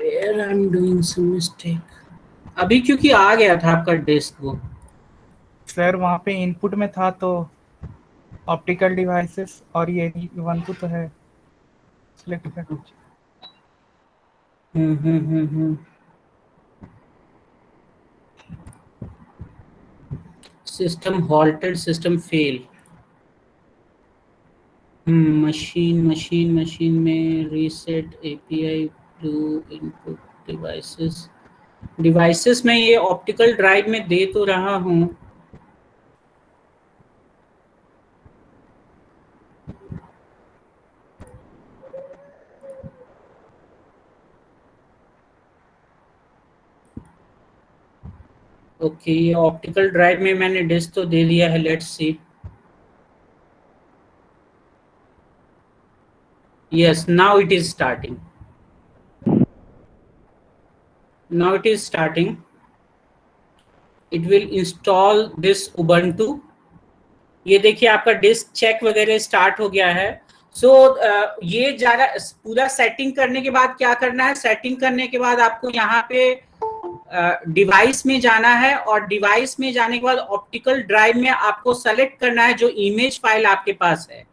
Where I'm doing some mistake. अभी क्योंकि आ गया था आपका डिस्क वो सर वहाँ पे इनपुट में था तो ऑप्टिकल डिवाइसेस और ये Ubuntu तो है, सिलेक्ट कर दीजिए। System halted, system fail. Machine में reset API to input devices में ये ऑप्टिकल ड्राइव में दे तो रहा हूँ। ओके, ये ऑप्टिकल ड्राइव में मैंने डिस्क तो दे दिया है। Let's see. Yes, now it is starting. Now it is starting. It will install this Ubuntu. ये देखिए आपका डिस्क चेक वगैरह स्टार्ट हो गया है। ये ज़्यादा पूरा सेटिंग करने के बाद क्या करना है, सेटिंग करने के बाद आपको यहाँ पे डिवाइस में जाना है और डिवाइस में जाने के बाद ऑप्टिकल ड्राइव में आपको सेलेक्ट करना है जो इमेज फाइल आपके पास है।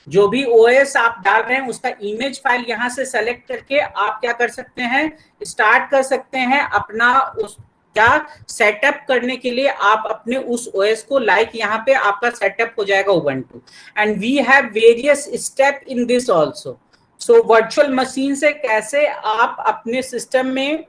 जो भी ओएस आप डाल रहे हैं उसका इमेज फाइल यहाँ से सेलेक्ट करके आप क्या कर सकते हैं, स्टार्ट कर सकते हैं अपना उस क्या सेटअप करने के लिए। आप अपने उस ओएस को यहाँ पे आपका सेटअप हो जाएगा Ubuntu. And we have various step in this also. So virtual machine से कैसे आप अपने सिस्टम में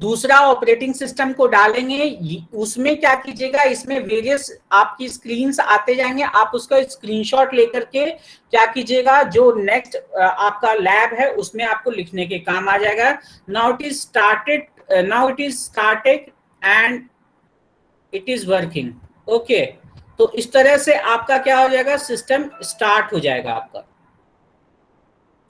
दूसरा ऑपरेटिंग सिस्टम को डालेंगे, उसमें क्या कीजिएगा, इसमें वेरियस आपकी स्क्रीन्स आते जाएंगे, आप उसका स्क्रीनशॉट लेकर के क्या कीजिएगा, जो नेक्स्ट आपका लैब है उसमें आपको लिखने के काम आ जाएगा। Now it is started and it is working. Okay, तो इस तरह से आपका क्या हो जाएगा, सिस्टम स्टार्ट हो जाएगा आपका।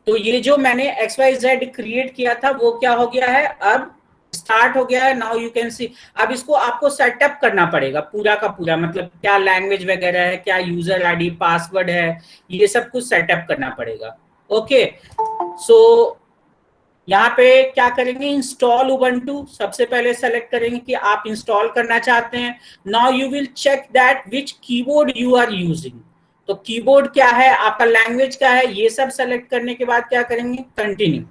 तो ये जो मैंने XYZ क्रिएट किया था वो क्या हो गया है, अब स्टार्ट हो गया है। नाउ यू कैन सी। अब इसको आपको सेटअप करना पड़ेगा पूरा का पूरा, मतलब क्या लैंग्वेज वगैरह है, क्या यूजर आईडी पासवर्ड है, ये सब कुछ सेटअप करना पड़ेगा। ओके, सो यहाँ पे क्या करेंगे, इंस्टॉल उबंटू सबसे पहले सेलेक्ट करेंगे कि आप इंस्टॉल करना चाहते हैं। Now you will check that which keyboard you are using. तो कीबोर्ड क्या है, आपका लैंग्वेज क्या है, ये सब सेलेक्ट करने के बाद क्या करेंगे, कंटिन्यू।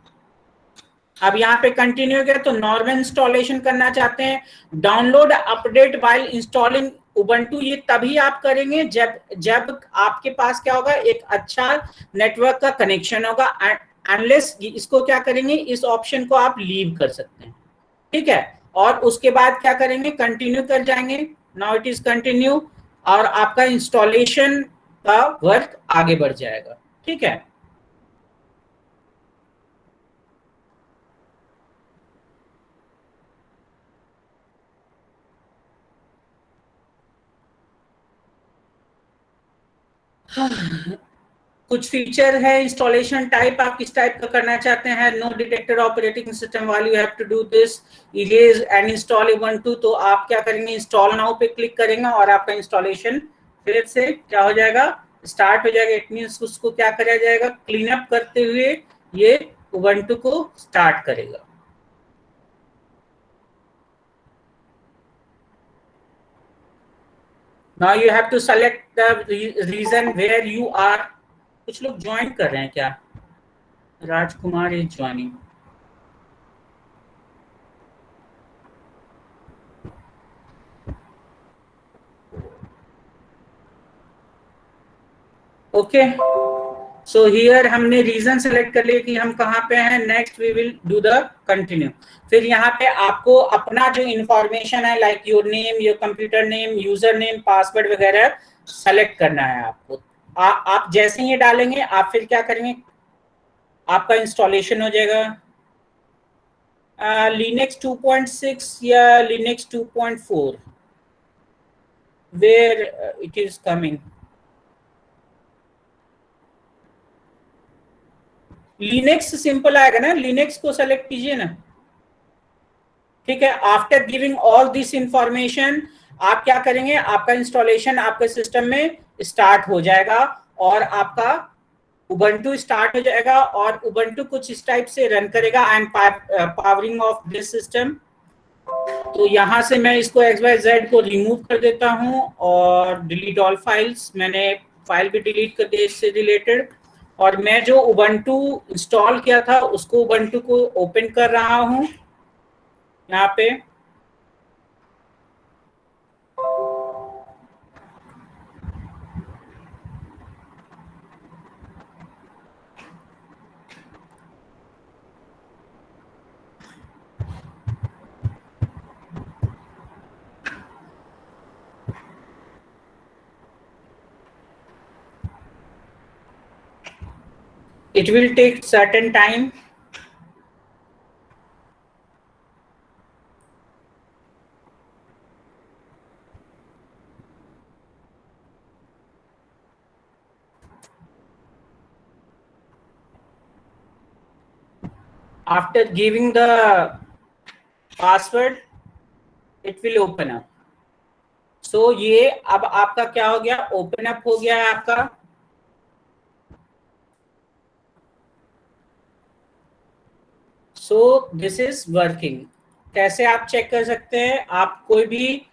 अब यहाँ पे कंटिन्यू किया तो नॉर्मल इंस्टॉलेशन करना चाहते हैं, download update while installing Ubuntu, ये तभी आप करेंगे जब आपके पास क्या होगा, एक अच्छा नेटवर्क का कनेक्शन होगा। अनलेस इसको क्या करेंगे, इस ऑप्शन को आप लीव कर सकते हैं, ठीक है। और उसके बाद क्या करेंगे, कंटिन्यू कर जाएंगे। नाउ इट इज कंटिन्यू और आपका इंस्टॉलेशन का वर्क आगे बढ़ जाएगा, ठीक है। कुछ फीचर है, इंस्टॉलेशन टाइप आप किस टाइप का करना चाहते हैं, नो डिटेक्टर ऑपरेटिंग सिस्टम वाली, you have to do this, erase and install Ubuntu. तो आप क्या करेंगे, इंस्टॉल नाउ पे क्लिक करेंगे और आपका इंस्टॉलेशन फिर से क्या हो जाएगा, स्टार्ट हो जाएगा। इट मींस उसको क्या करा जाएगा, क्लीन अप करते हुए ये उबंटू को स्टार्ट करेगा। Now you have to select the region where you are। कुछ लोग ज्वाइन कर रहे हैं क्या, Rajkumar is joining. Okay, so here हमने रीजन सेलेक्ट कर लिया कि हम कहाँ पे हैं। Next we will do the continue. फिर यहाँ पे आपको अपना जो इंफॉर्मेशन है, like your name, your computer name, user name, password वगैरह सेलेक्ट करना है आपको। आप जैसे ही ये डालेंगे आप फिर क्या करेंगे, आपका इंस्टॉलेशन हो जाएगा। लिनक्स 2.6 या Linux 2.4 where it is coming. Linux simple आएगा ना, लिनक्स को सेलेक्ट कीजिए ना, ठीक है। After giving all this information आप क्या करेंगे, आपका इंस्टॉलेशन आपके सिस्टम में स्टार्ट हो जाएगा और आपका उबंटू स्टार्ट हो जाएगा और उबंटू कुछ इस टाइप से रन करेगा। I am powering of this system. तो यहाँ से मैं इसको XYZ को रिमूव कर देता हूँ और डिलीट ऑल फाइल्स। मैंने फाइल भी डिलीट कर दी इससे रिलेटेड। और मैं जो उबंटू इंस्टॉल किया था उसको उबंटू को ओपन कर रहा हूँ यहाँ पे। It will take certain time. After giving the password, it will open up. So ये अब आपका क्या हो गया, ओपन अप हो गया है आपका। So this is working. कैसे आप चेक कर सकते हैं? आप कोई भी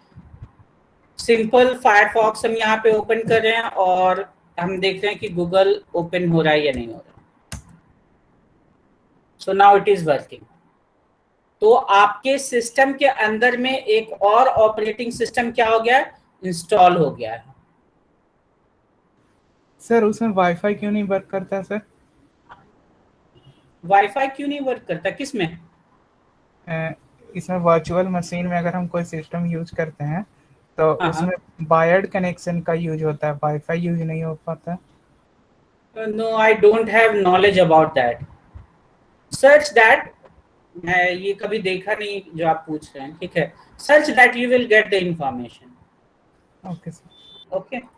सिंपल फायरफॉक्स हम यहाँ पे ओपन कर रहे हैं और हम देख रहे हैं कि गूगल ओपन हो रहा है या नहीं हो रहा। So now it is working. तो आपके सिस्टम के अंदर में एक और ऑपरेटिंग सिस्टम क्या हो गया, इंस्टॉल हो गया है। सर उसमें वाईफाई क्यों नहीं वर्क करता सर? वाईफाई क्यों नहीं वर्क करता? किसमें? इसमें वर्चुअल मशीन में अगर हम कोई सिस्टम यूज करते हैं तो उसमें वायर्ड कनेक्शन का यूज होता है, वाईफाई यूज नहीं हो पाता। No, I don't have knowledge about that. Search that. मैं ये कभी देखा नहीं जो आप पूछ रहे हैं, ठीक है। Search that, you will get the information. Okay sir. Okay.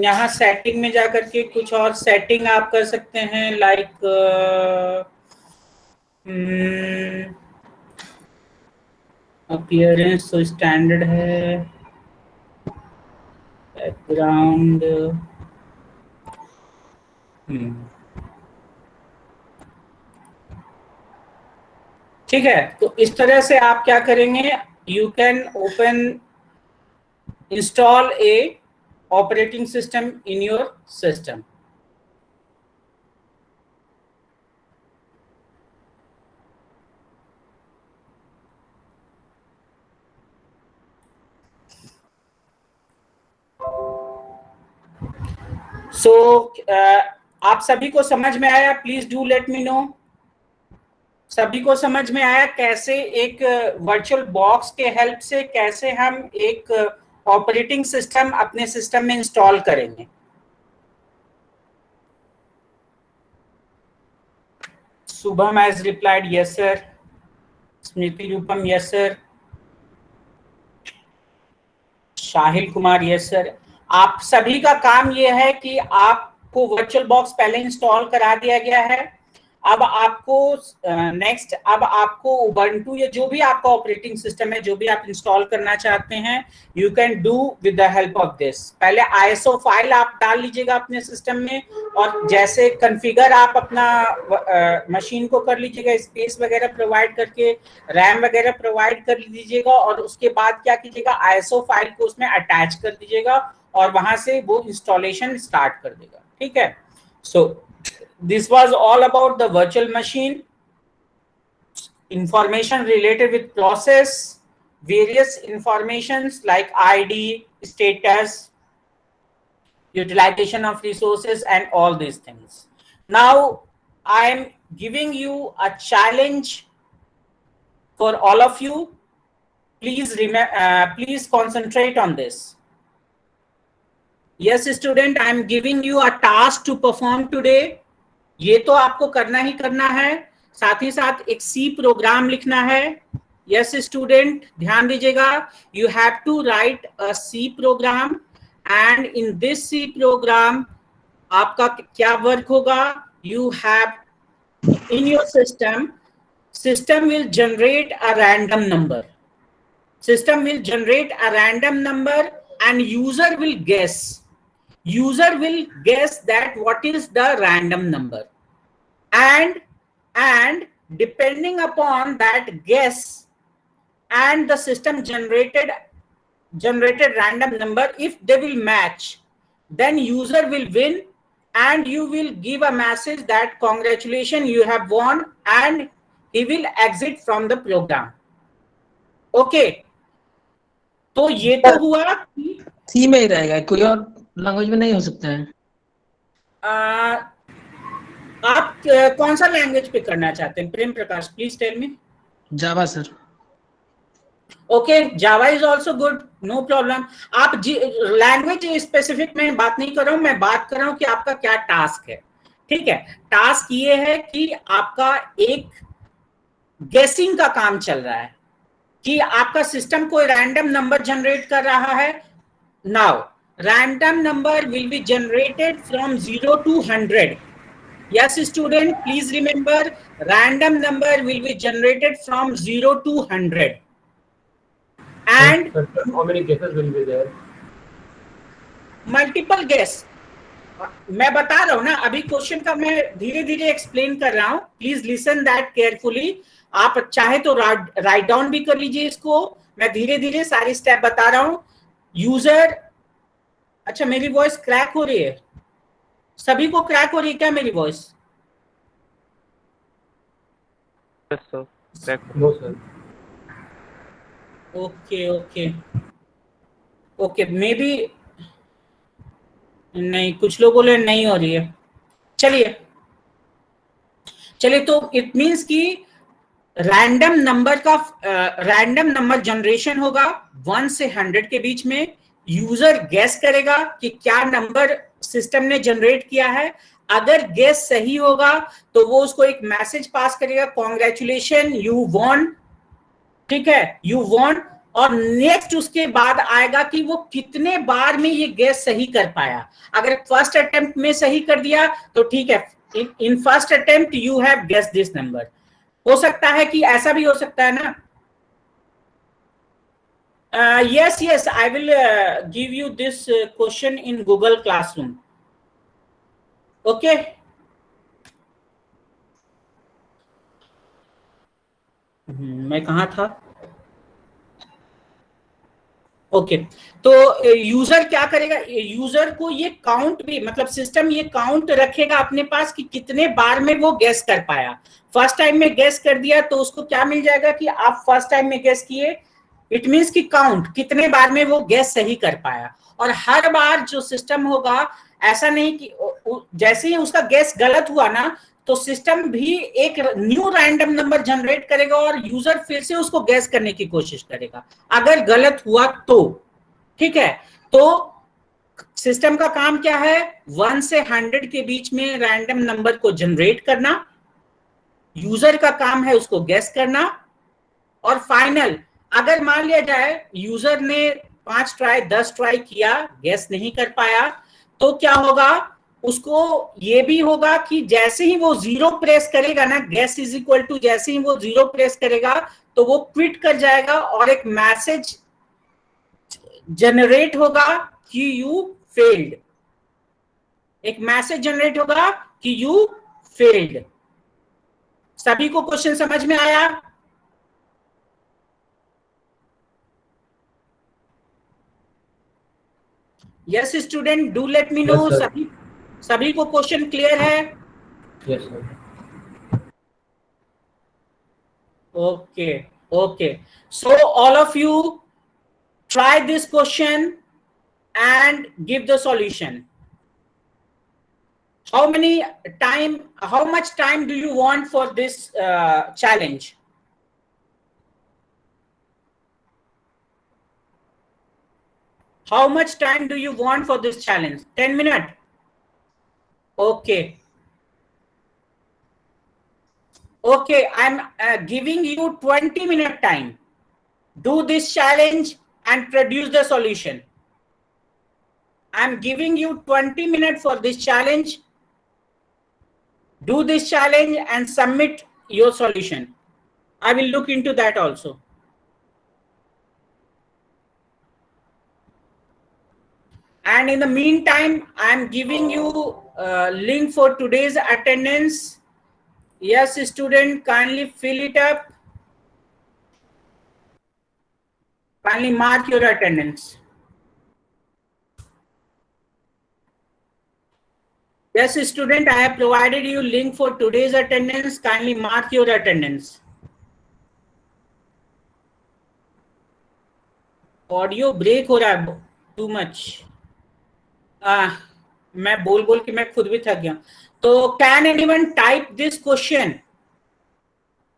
यहाँ सेटिंग में जाकर के कुछ और सेटिंग आप कर सकते हैं, लाइक अपीयरेंस तो स्टैंडर्ड है, बैकग्राउंड ठीक है। तो इस तरह से आप क्या करेंगे, you can open install A operating system in your system. आप सभी को समझ में आया? Please do let me no. सभी को समझ में आया कैसे एक वर्चुअल बॉक्स के हेल्प से कैसे हम एक ऑपरेटिंग सिस्टम अपने सिस्टम में इंस्टॉल करेंगे? Shubham has replied yes sir. Smriti Rupam yes sir. Shahil Kumar yes sir. आप सभी का काम यह है कि आपको वर्चुअल बॉक्स पहले इंस्टॉल करा दिया गया है। अब आपको नेक्स्ट अब आपको उबंटू या जो भी आपका ऑपरेटिंग सिस्टम है, जो भी आप इंस्टॉल करना चाहते हैं, you can do with the help of this. पहले ISO फाइल आप डाल लीजिएगा अपने सिस्टम में और जैसे कॉन्फ़िगर आप अपना मशीन को कर लीजिएगा, स्पेस वगैरह प्रोवाइड करके, रैम वगैरह प्रोवाइड कर लीजिएगा और उसके बाद क्या कीजिएगा, ISO फाइल को उसमें अटैच कर दीजिएगा और वहां से वो इंस्टॉलेशन स्टार्ट कर देगा। ठीक है। सो this was all about the virtual machine, information related with process, various informations like ID, status, utilization of resources and all these things. Now I am giving you a challenge for all of you. Please please concentrate on this. Yes student, I am giving you a task to perform today. ये तो आपको करना ही करना है, साथ ही साथ एक C programme लिखना है। यस स्टूडेंट, ध्यान दीजिएगा। You have to write a C program and in this C program आपका क्या वर्क होगा, you have in your system will generate a random number. System will generate a random number and user will guess. User will guess that what is the random number, and depending upon that guess and the system generated random number, if they will match, then user will win, and you will give a message that congratulations, you have won, and he will exit from the program. Okay, तो ये तो हुआ सी में ही रहेगा, कोई और language में नहीं हो सकता है। आप कौन सा लैंग्वेज पे करना चाहते हैं Prem Prakash, please tell me. Java sir. Okay, Java is also good, no problem. आप लैंग्वेज स्पेसिफिक में बात नहीं कर रहा हूं, मैं बात कर रहा हूं कि आपका क्या टास्क है। ठीक है, टास्क ये है कि आपका एक गेसिंग का काम चल रहा है कि आपका सिस्टम कोई रैंडम नंबर जनरेट कर रहा है। Now random number will be generated from 0 to 100. Yes, student, please remember, random number will be generated from 0 to 100. And how many guesses will be there? Multiple guess. मैं बता रहा हूं ना, अभी question का मैं धीरे धीरे एक्सप्लेन कर रहा हूं, प्लीज लिसन दैट केयरफुली। आप चाहे तो राइट डाउन भी कर लीजिए इसको, मैं धीरे धीरे सारी स्टेप बता रहा हूं। यूजर, अच्छा मेरी वॉइस क्रैक हो रही है, सभी को क्रैक हो रही है क्या मेरी voice? No sir. Okay okay okay, may be नहीं, कुछ लोग बोले नहीं हो रही है। चलिए, तो इट मींस कि रैंडम नंबर जनरेशन होगा 1 से 100 के बीच में। यूजर गेस करेगा कि क्या नंबर सिस्टम ने जनरेट किया है। अगर गेस सही होगा तो वो उसको एक मैसेज पास करेगा, कॉन्ग्रेचुलेशन यू वॉन। ठीक है, यू वॉन। और नेक्स्ट उसके बाद आएगा कि वो कितने बार में ये गेस सही कर पाया। अगर फर्स्ट अटेम्प्ट में सही कर दिया तो ठीक है, in first attempt you have guess this number. हो सकता है कि ऐसा भी हो सकता है ना। yes, I will give you this question in Google Classroom. Okay. मैं कहाँ था? ओके, तो यूजर क्या करेगा, यूजर को ये काउंट भी, मतलब सिस्टम ये काउंट रखेगा अपने पास कि कितने बार में वो गेस कर पाया। फर्स्ट टाइम में गेस कर दिया तो उसको क्या मिल जाएगा कि आप फर्स्ट टाइम में गेस किए, इट मींस कि काउंट कितने बार में वो गेस सही कर पाया। और हर बार जो सिस्टम होगा, ऐसा नहीं कि जैसे ही उसका गेस गलत हुआ ना, तो सिस्टम भी एक न्यू रैंडम नंबर जनरेट करेगा और यूजर फिर से उसको गेस करने की कोशिश करेगा अगर गलत हुआ तो। ठीक है, तो सिस्टम का काम क्या है, 1 से 100 के बीच में रैंडम नंबर को जनरेट करना। यूजर का काम है उसको गेस करना। और फाइनल, अगर मान लिया जाए यूजर ने 5 ट्राई 10 ट्राई किया, गेस नहीं कर पाया, तो क्या होगा, उसको ये भी होगा कि जैसे ही वो 0 प्रेस करेगा ना, गेस इज इक्वल टू, जैसे ही वो 0 प्रेस करेगा तो वो क्विट कर जाएगा और एक मैसेज जनरेट होगा कि यू फेल्ड। एक मैसेज जनरेट होगा कि यू फेल्ड। सभी को क्वेश्चन समझ में आया? Yes student, do let me no. सभी को क्वेश्चन क्लियर है? Yes sir. Okay, so all of you try this question and give the solution. How much time do you want for this challenge? How much time do you want for this challenge? 10 minutes? Okay, I'm giving you 20-minute time. Do this challenge and produce the solution. I'm giving you 20 minutes for this challenge. Do this challenge and submit your solution. I will look into that also. And in the meantime, I'm giving you a link for today's attendance. Yes, student, kindly fill it up. Kindly mark your attendance. Yes, student, I have provided you link for today's attendance. Kindly mark your attendance. Audio break हो रहा है too much. मैं बोल के मैं खुद भी थक गया. तो can anyone type this question?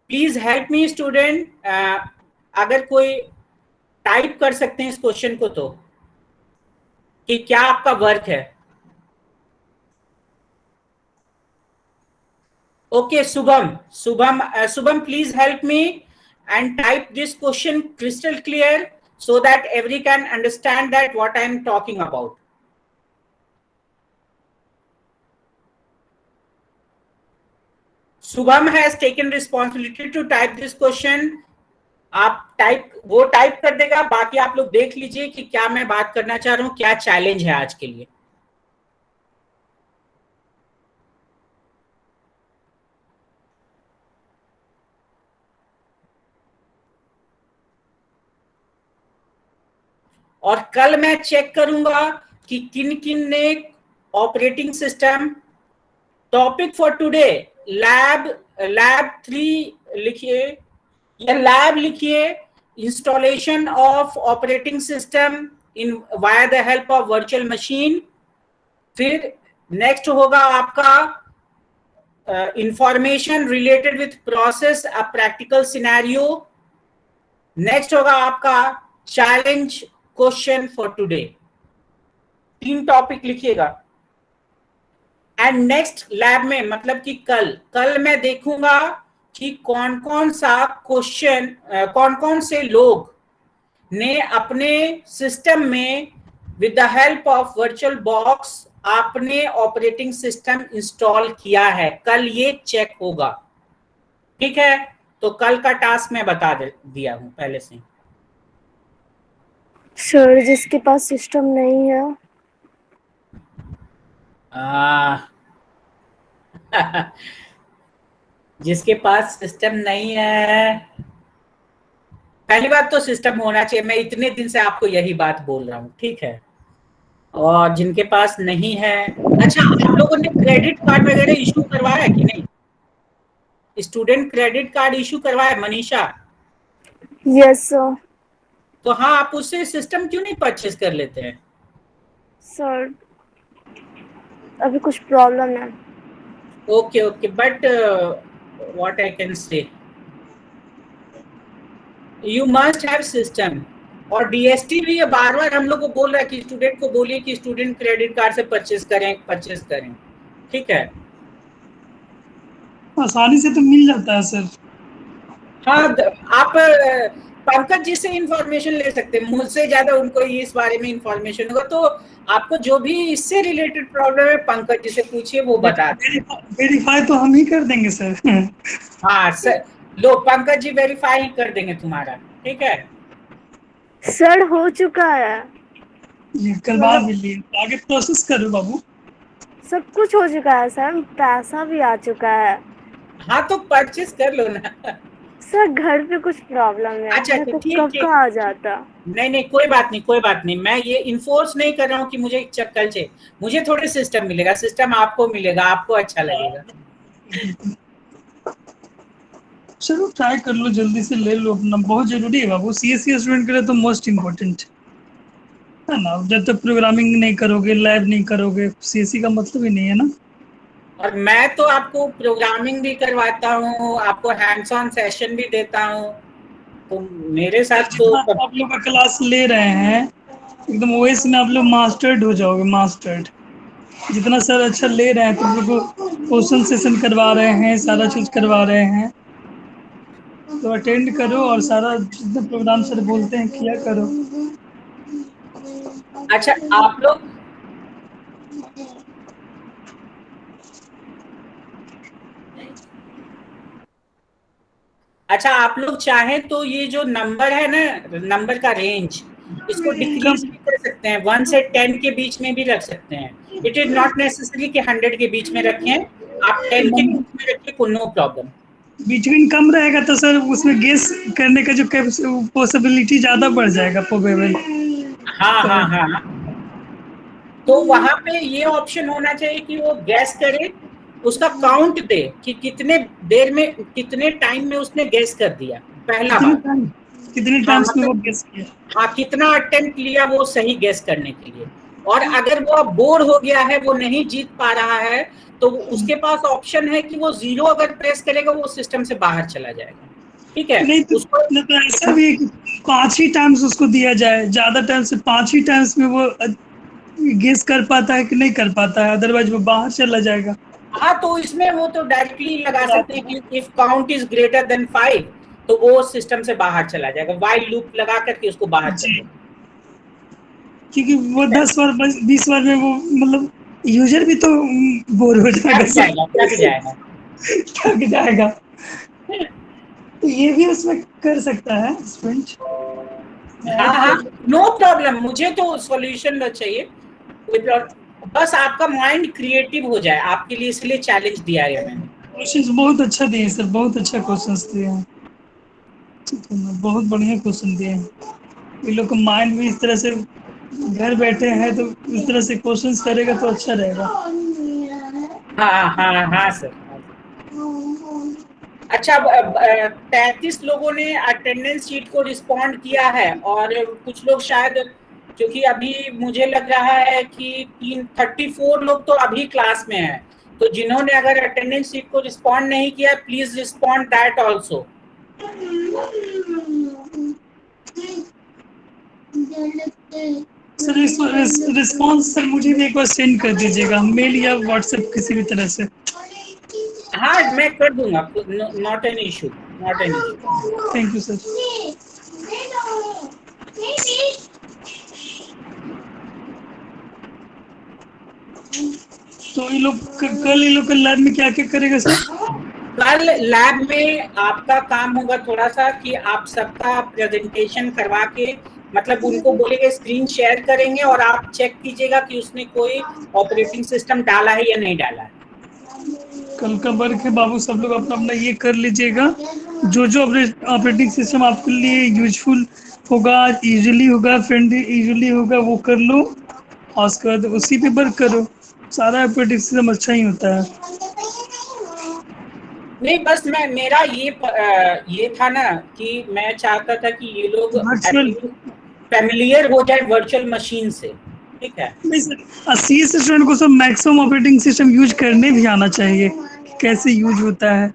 Please help me student. अगर कोई टाइप कर सकते हैं इस क्वेश्चन को तो कि क्या आपका वर्क है. Okay Shubham please help me and type this question crystal clear so that every can understand that what I am talking about. Shubham has taken responsibility to type this question. आप वो type कर देगा. बाकी आप लोग देख लीजिए कि क्या मैं बात करना चाह रहा हूं, क्या चैलेंज है आज के लिए. और कल मैं चेक करूंगा कि किन किन ने operating system. Topic for today lab 3 लिखिए या लैब लिखिए. Installation of operating system in via the help of virtual machine. फिर नेक्स्ट होगा आपका information related with process a practical scenario. Next होगा आपका challenge question for today. 3 topic लिखिएगा. And next lab में मतलब कि कल मैं देखूंगा कि कौन कौन से लोग ने अपने सिस्टम में with the help of virtual box आपने ऑपरेटिंग सिस्टम इंस्टॉल किया है. कल ये चेक होगा. ठीक है, तो कल का टास्क मैं बता दिया हूं पहले से. सर जिसके पास सिस्टम नहीं है. जिसके पास सिस्टम नहीं है, पहली बात तो सिस्टम होना चाहिए. मैं इतने दिन से आपको यही बात बोल रहा हूँ. ठीक है, और जिनके पास नहीं है. अच्छा, आप लोगों ने क्रेडिट कार्ड वगैरह इशू करवाया है कि नहीं? स्टूडेंट क्रेडिट कार्ड इशू करवाया मनीषा? Yes sir. तो हाँ, आप उससे सिस्टम क्यों नहीं परचेज कर लेते हैं? सर अभी कुछ प्रॉब्लम है. Okay but what I can say, you must have system. और डीएसटी भी ये बार हम लोग को बोल रहा है कि स्टूडेंट को बोलिए कि स्टूडेंट क्रेडिट कार्ड से परचेज करें. ठीक है, आसानी से तो मिल जाता है सर. हाँ, आप पंकज जी से इंफॉर्मेशन ले सकते हैं. मुझसे ज्यादा उनको इस बारे में इंफॉर्मेशन होगा. तो आपको जो भी इससे रिलेटेड प्रॉब्लम है पंकज जी से पूछिए, वो बता दें. वेरीफाई तो हम ही कर देंगे सर. हाँ सर, लो पंकज जी वेरीफाई कर देंगे तुम्हारा. ठीक है सर, हो चुका है. ये करवा भी लिए. आगे प्रोसेस करो बाबू. सब कुछ हो चुका है सर. पैसा भी आ चुका है. हाँ, तो परचेज कर लो ना. सर घर पे कुछ प्रॉब्लम है. अच्छा, तो ठीक कब का आ जाता. नहीं, कोई बात नहीं. मैं ये इन्फोर्स नहीं कर रहा हूँ कि मुझे कल चाहिए. मुझे थोड़े सिस्टम मिलेगा, सिस्टम आपको मिलेगा, आपको अच्छा लगेगा. चलो ट्राई कर लो, जल्दी से ले लो अपना. बहुत जरूरी है बाबू. सीएससी स्टूडेंट के लिए तो मोस्ट इम्पोर्टेंट है ना. जब तक प्रोग्रामिंग नहीं करोगे, लैब नहीं करोगे, सीएससी का मतलब ही नहीं है ना. और मैं तो आपको प्रोग्रामिंग भी करवाता हूँ, आपको हैंड्स ऑन सेशन भी देता हूँ. तो मेरे साथ तो आप लोग का क्लास ले रहे हैं एकदम ओएस में आप लोग मास्टर्ड हो जाओगे. मास्टर्ड जितना सर अच्छा ले रहे हैं, तुम लोग को क्वेश्चन सेशन करवा रहे हैं, सारा चीज करवा रहे हैं, तो अटेंड करो और सारा जितना प्रोग्राम सर बोलते हैं किया करो. अच्छा, आप लोग चाहें तो ये जो नंबर है ना, नंबर का रेंज इसको डिक्रीज भी कर सकते हैं, 1 से 10 के बीच में भी रख सकते हैं। इट इज नॉट नेसेसरी कि 100 के बीच में रखें, आप 10 के बीच में रखिए, नो प्रॉब्लम। बिटवीन कम रहेगा तो सर उसमें गेस करने का जो पॉसिबिलिटी ज्यादा बढ़ जाएगा, प्रोबेबल। हाँ। तो वहां पे ये ऑप्शन होना चाहिए कि वो गैस करे, उसका काउंट दे कि कितने देर में, कितने टाइम में उसने गैस कर दिया पहला बार, कितने टाइम्स में वो गेस किया, हाँ कितना अटेम्प्ट लिया वो सही गैस करने के लिए। और अगर वो बोर हो गया है, वो नहीं जीत पा रहा है, तो उसके पास ऑप्शन है कि वो 0 अगर प्रेस करेगा वो सिस्टम से बाहर चला जाएगा। ठीक है, नहीं तो, उसको नहीं तो ऐसा भी है कि 5 ही टाइम्स उसको दिया जाए, ज्यादा टाइम से 5 ही टाइम्स में वो गेस कर पाता है कि नहीं कर पाता है, अदरवाइज वो बाहर चला जाएगा। हाँ, तो इसमें वो तो डायरेक्टली लगा सकते हैं कि if count is greater than 5 तो वो सिस्टम से बाहर चला जाएगा, व्हाइल लूप लगा करके उसको बाहर कर देगा। क्योंकि वो 10 बार 20 बार में वो मतलब यूजर भी तो बोर हो जाएगा, थक जाएगा। तो ये भी उसमें कर सकता है स्प्रिंट। हाँ, नो प्रॉब्लम, मुझे तो सॉल्यूशन चाहिए, बस आपका माइंड क्रिएटिव हो जाए आपके लिए, इसलिए चैलेंज दिया है मैंने। क्वेश्चंस बहुत अच्छा दिए सर, बहुत अच्छा क्वेश्चंस दिए हैं, बहुत बढ़िया क्वेश्चन दिए हैं। ये लोग का माइंड भी इस तरह से घर बैठे हैं तो इस तरह से क्वेश्चंस करेगा तो अच्छा रहेगा। हाँ सर। अच्छा, 33 लोगों ने अटेंडेंस शीट को रिस्पॉन्ड किया है, और कुछ लोग शायद, क्योंकि अभी मुझे लग रहा है कि 34 लोग तो अभी क्लास में हैं, तो जिन्होंने अगर अटेंडेंस शीट को रिस्पॉन्ड नहीं किया, please respond that also. Sir response sir मुझे भी एक बार सेंड कर दीजिएगा, मेल या व्हाट्सएप किसी भी तरह से। हाँ, मैं कर दूंगा, not an issue, not an issue. Thank you sir. तो ये लोग कल ये लोग लैब में क्या क्या करेगा सर? कल लैब में आपका काम होगा थोड़ा सा कि आप सबका प्रेजेंटेशन करवा के, मतलब उनको बोलेंगे स्क्रीन शेयर करेंगे, और आप चेक कीजिएगा कि उसने कोई ऑपरेटिंग सिस्टम डाला है या नहीं डाला है। कल का वर्क है बाबू, सब लोग अपना अपना ये कर लीजिएगा, जो जो ऑपरेटिंग सिस्टम आपके लिए यूजफुल होगा, इजीली होगा, फ्रेंडली इजीली होगा, वो कर लो, और उसके बाद उसी पे वर्क करो। सारा ऑपरेटिंग सिस्टम अच्छा ही होता है। नहीं, बस मेरा ये था ना कि मैं चाहता था कि ये लोग फैमिलियर हो जाए वर्चुअल मशीन से। ठीक है, नहीं सर, 80 स्टूडेंट को सब मैक्सिमम ऑपरेटिंग सिस्टम यूज करने भी आना चाहिए, कैसे यूज होता है।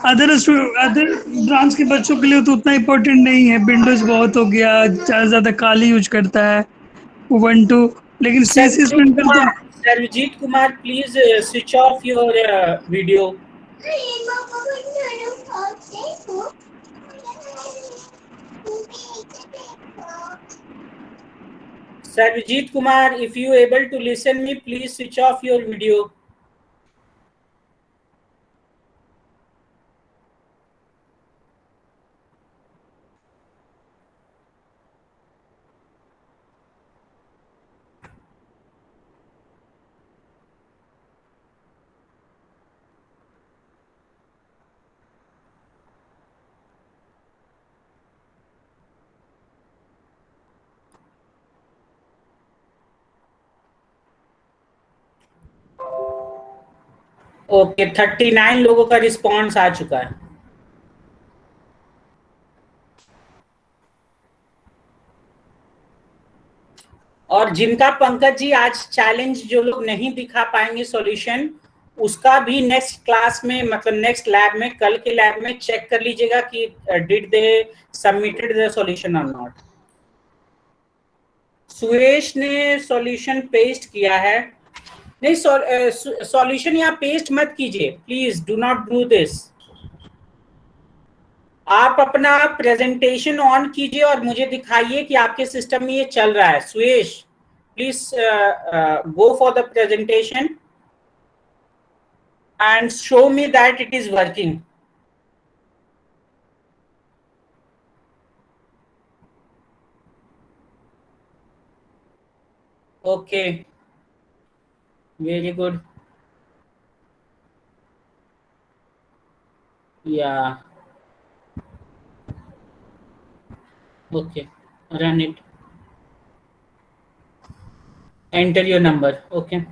अदर ब्रांच के बच्चों के लिए तो उतना इम्पोर्टेंट नहीं है, विंडोज बहुत हो गया, ज्यादा काली यूज करता है उबंटू, लेकिन सीएससी स्टूडेंट का तो। Sarvjit Kumar, please switch off your video. Sarvjit Kumar, if you able to listen me, please switch off your video. Okay, 39 लोगों का रिस्पॉन्स आ चुका है। और जिनका पंकज जी आज चैलेंज जो लोग नहीं दिखा पाएंगे सॉल्यूशन, उसका भी नेक्स्ट क्लास में, मतलब नेक्स्ट लैब में, कल के लैब में चेक कर लीजिएगा कि did they submitted the solution और नॉट। सुरेश ने सॉल्यूशन पेस्ट किया है। नहीं, सॉल्यूशन यहाँ पेस्ट मत कीजिए, please do not do this. आप अपना प्रेजेंटेशन ऑन कीजिए और मुझे दिखाइए कि आपके सिस्टम में ये चल रहा है। Suresh, please go for the presentation and show me that it is working. Okay, very good. Yeah. Okay, run it. Enter your number. Okay.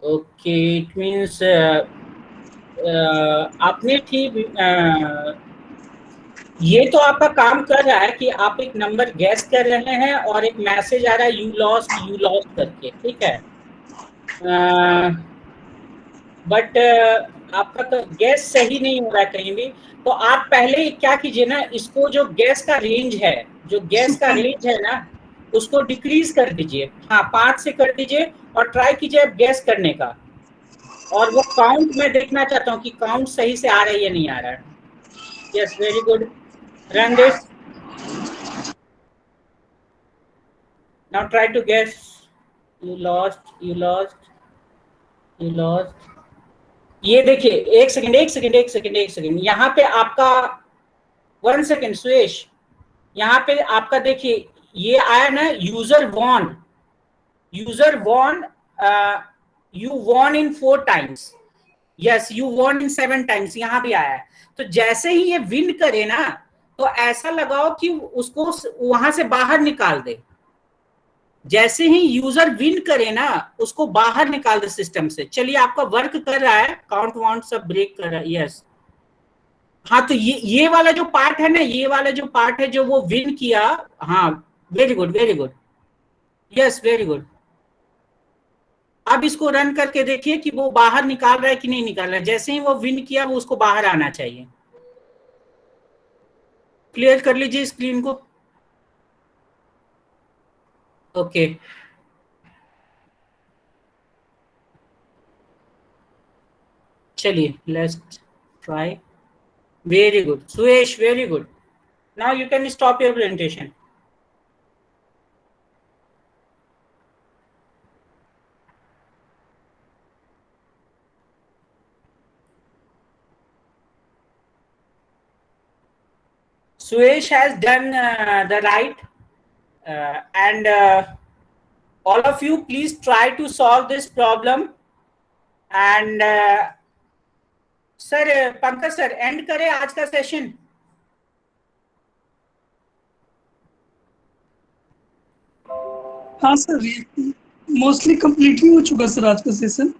Okay, it means आपने ठीक ये तो आपका काम कर रहा है कि आप एक नंबर गैस कर रहे हैं और एक मैसेज आ रहा है यू लॉस्ट करके, ठीक है। बट आपका तो गैस सही नहीं हो रहा है कहीं भी। तो आप पहले क्या कीजिए ना, इसको जो गैस का रेंज है ना, उसको डिक्रीज कर दीजिए। हाँ, 5 से कर दीजिए और ट्राई कीजिए अब गैस करने का। और वो काउंट मैं देखना चाहता हूँ कि काउंट सही से आ रहा है या नहीं आ रहा है। Yes, very good, run this. Now try to guess. You lost. ये देखिए, एक सेकेंड, यहाँ पे आपका 1 सेकेंड सुरेश, यहाँ पे आपका देखिए ये आया ना, user won, you won in 4 times. Yes, you won in 7 times, यहाँ भी आया है। तो जैसे ही ये विन करे ना, तो ऐसा लगाओ कि उसको वहां से बाहर निकाल दे। जैसे ही यूजर विन करे ना, उसको बाहर निकाल दे सिस्टम से। चलिए, आपका वर्क कर रहा है, काउंट वाउंट सब ब्रेक कर रहा है। यस, हाँ, तो ये वाला जो पार्ट है ना, ये वाला जो पार्ट है जो वो विन किया। हाँ, very good, yes, very good. अब इसको रन करके देखिए कि वो बाहर निकाल रहा है कि नहीं निकाल रहा है। जैसे ही वो विन किया, वो उसको बाहर आना चाहिए। क्लियर कर लीजिए स्क्रीन को। ओके, चलिए, let's try. Very good Suresh, very good. Now you can stop your presentation. Suresh has done the right, and all of you please try to solve this problem. And sir, Pankaj sir, and करें आज का session. हाँ sir, mostly complete ही हो चुका sir आज का session.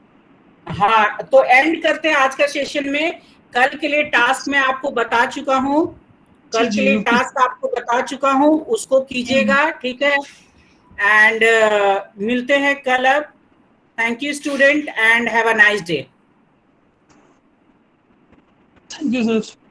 हाँ, तो एंड करते हैं आज का सेशन में। कल के लिए टास्क मैं आपको बता चुका हूँ, उसको कीजिएगा, ठीक है। एंड मिलते हैं कल। अब thank you student, and have a nice day. Thank you sir.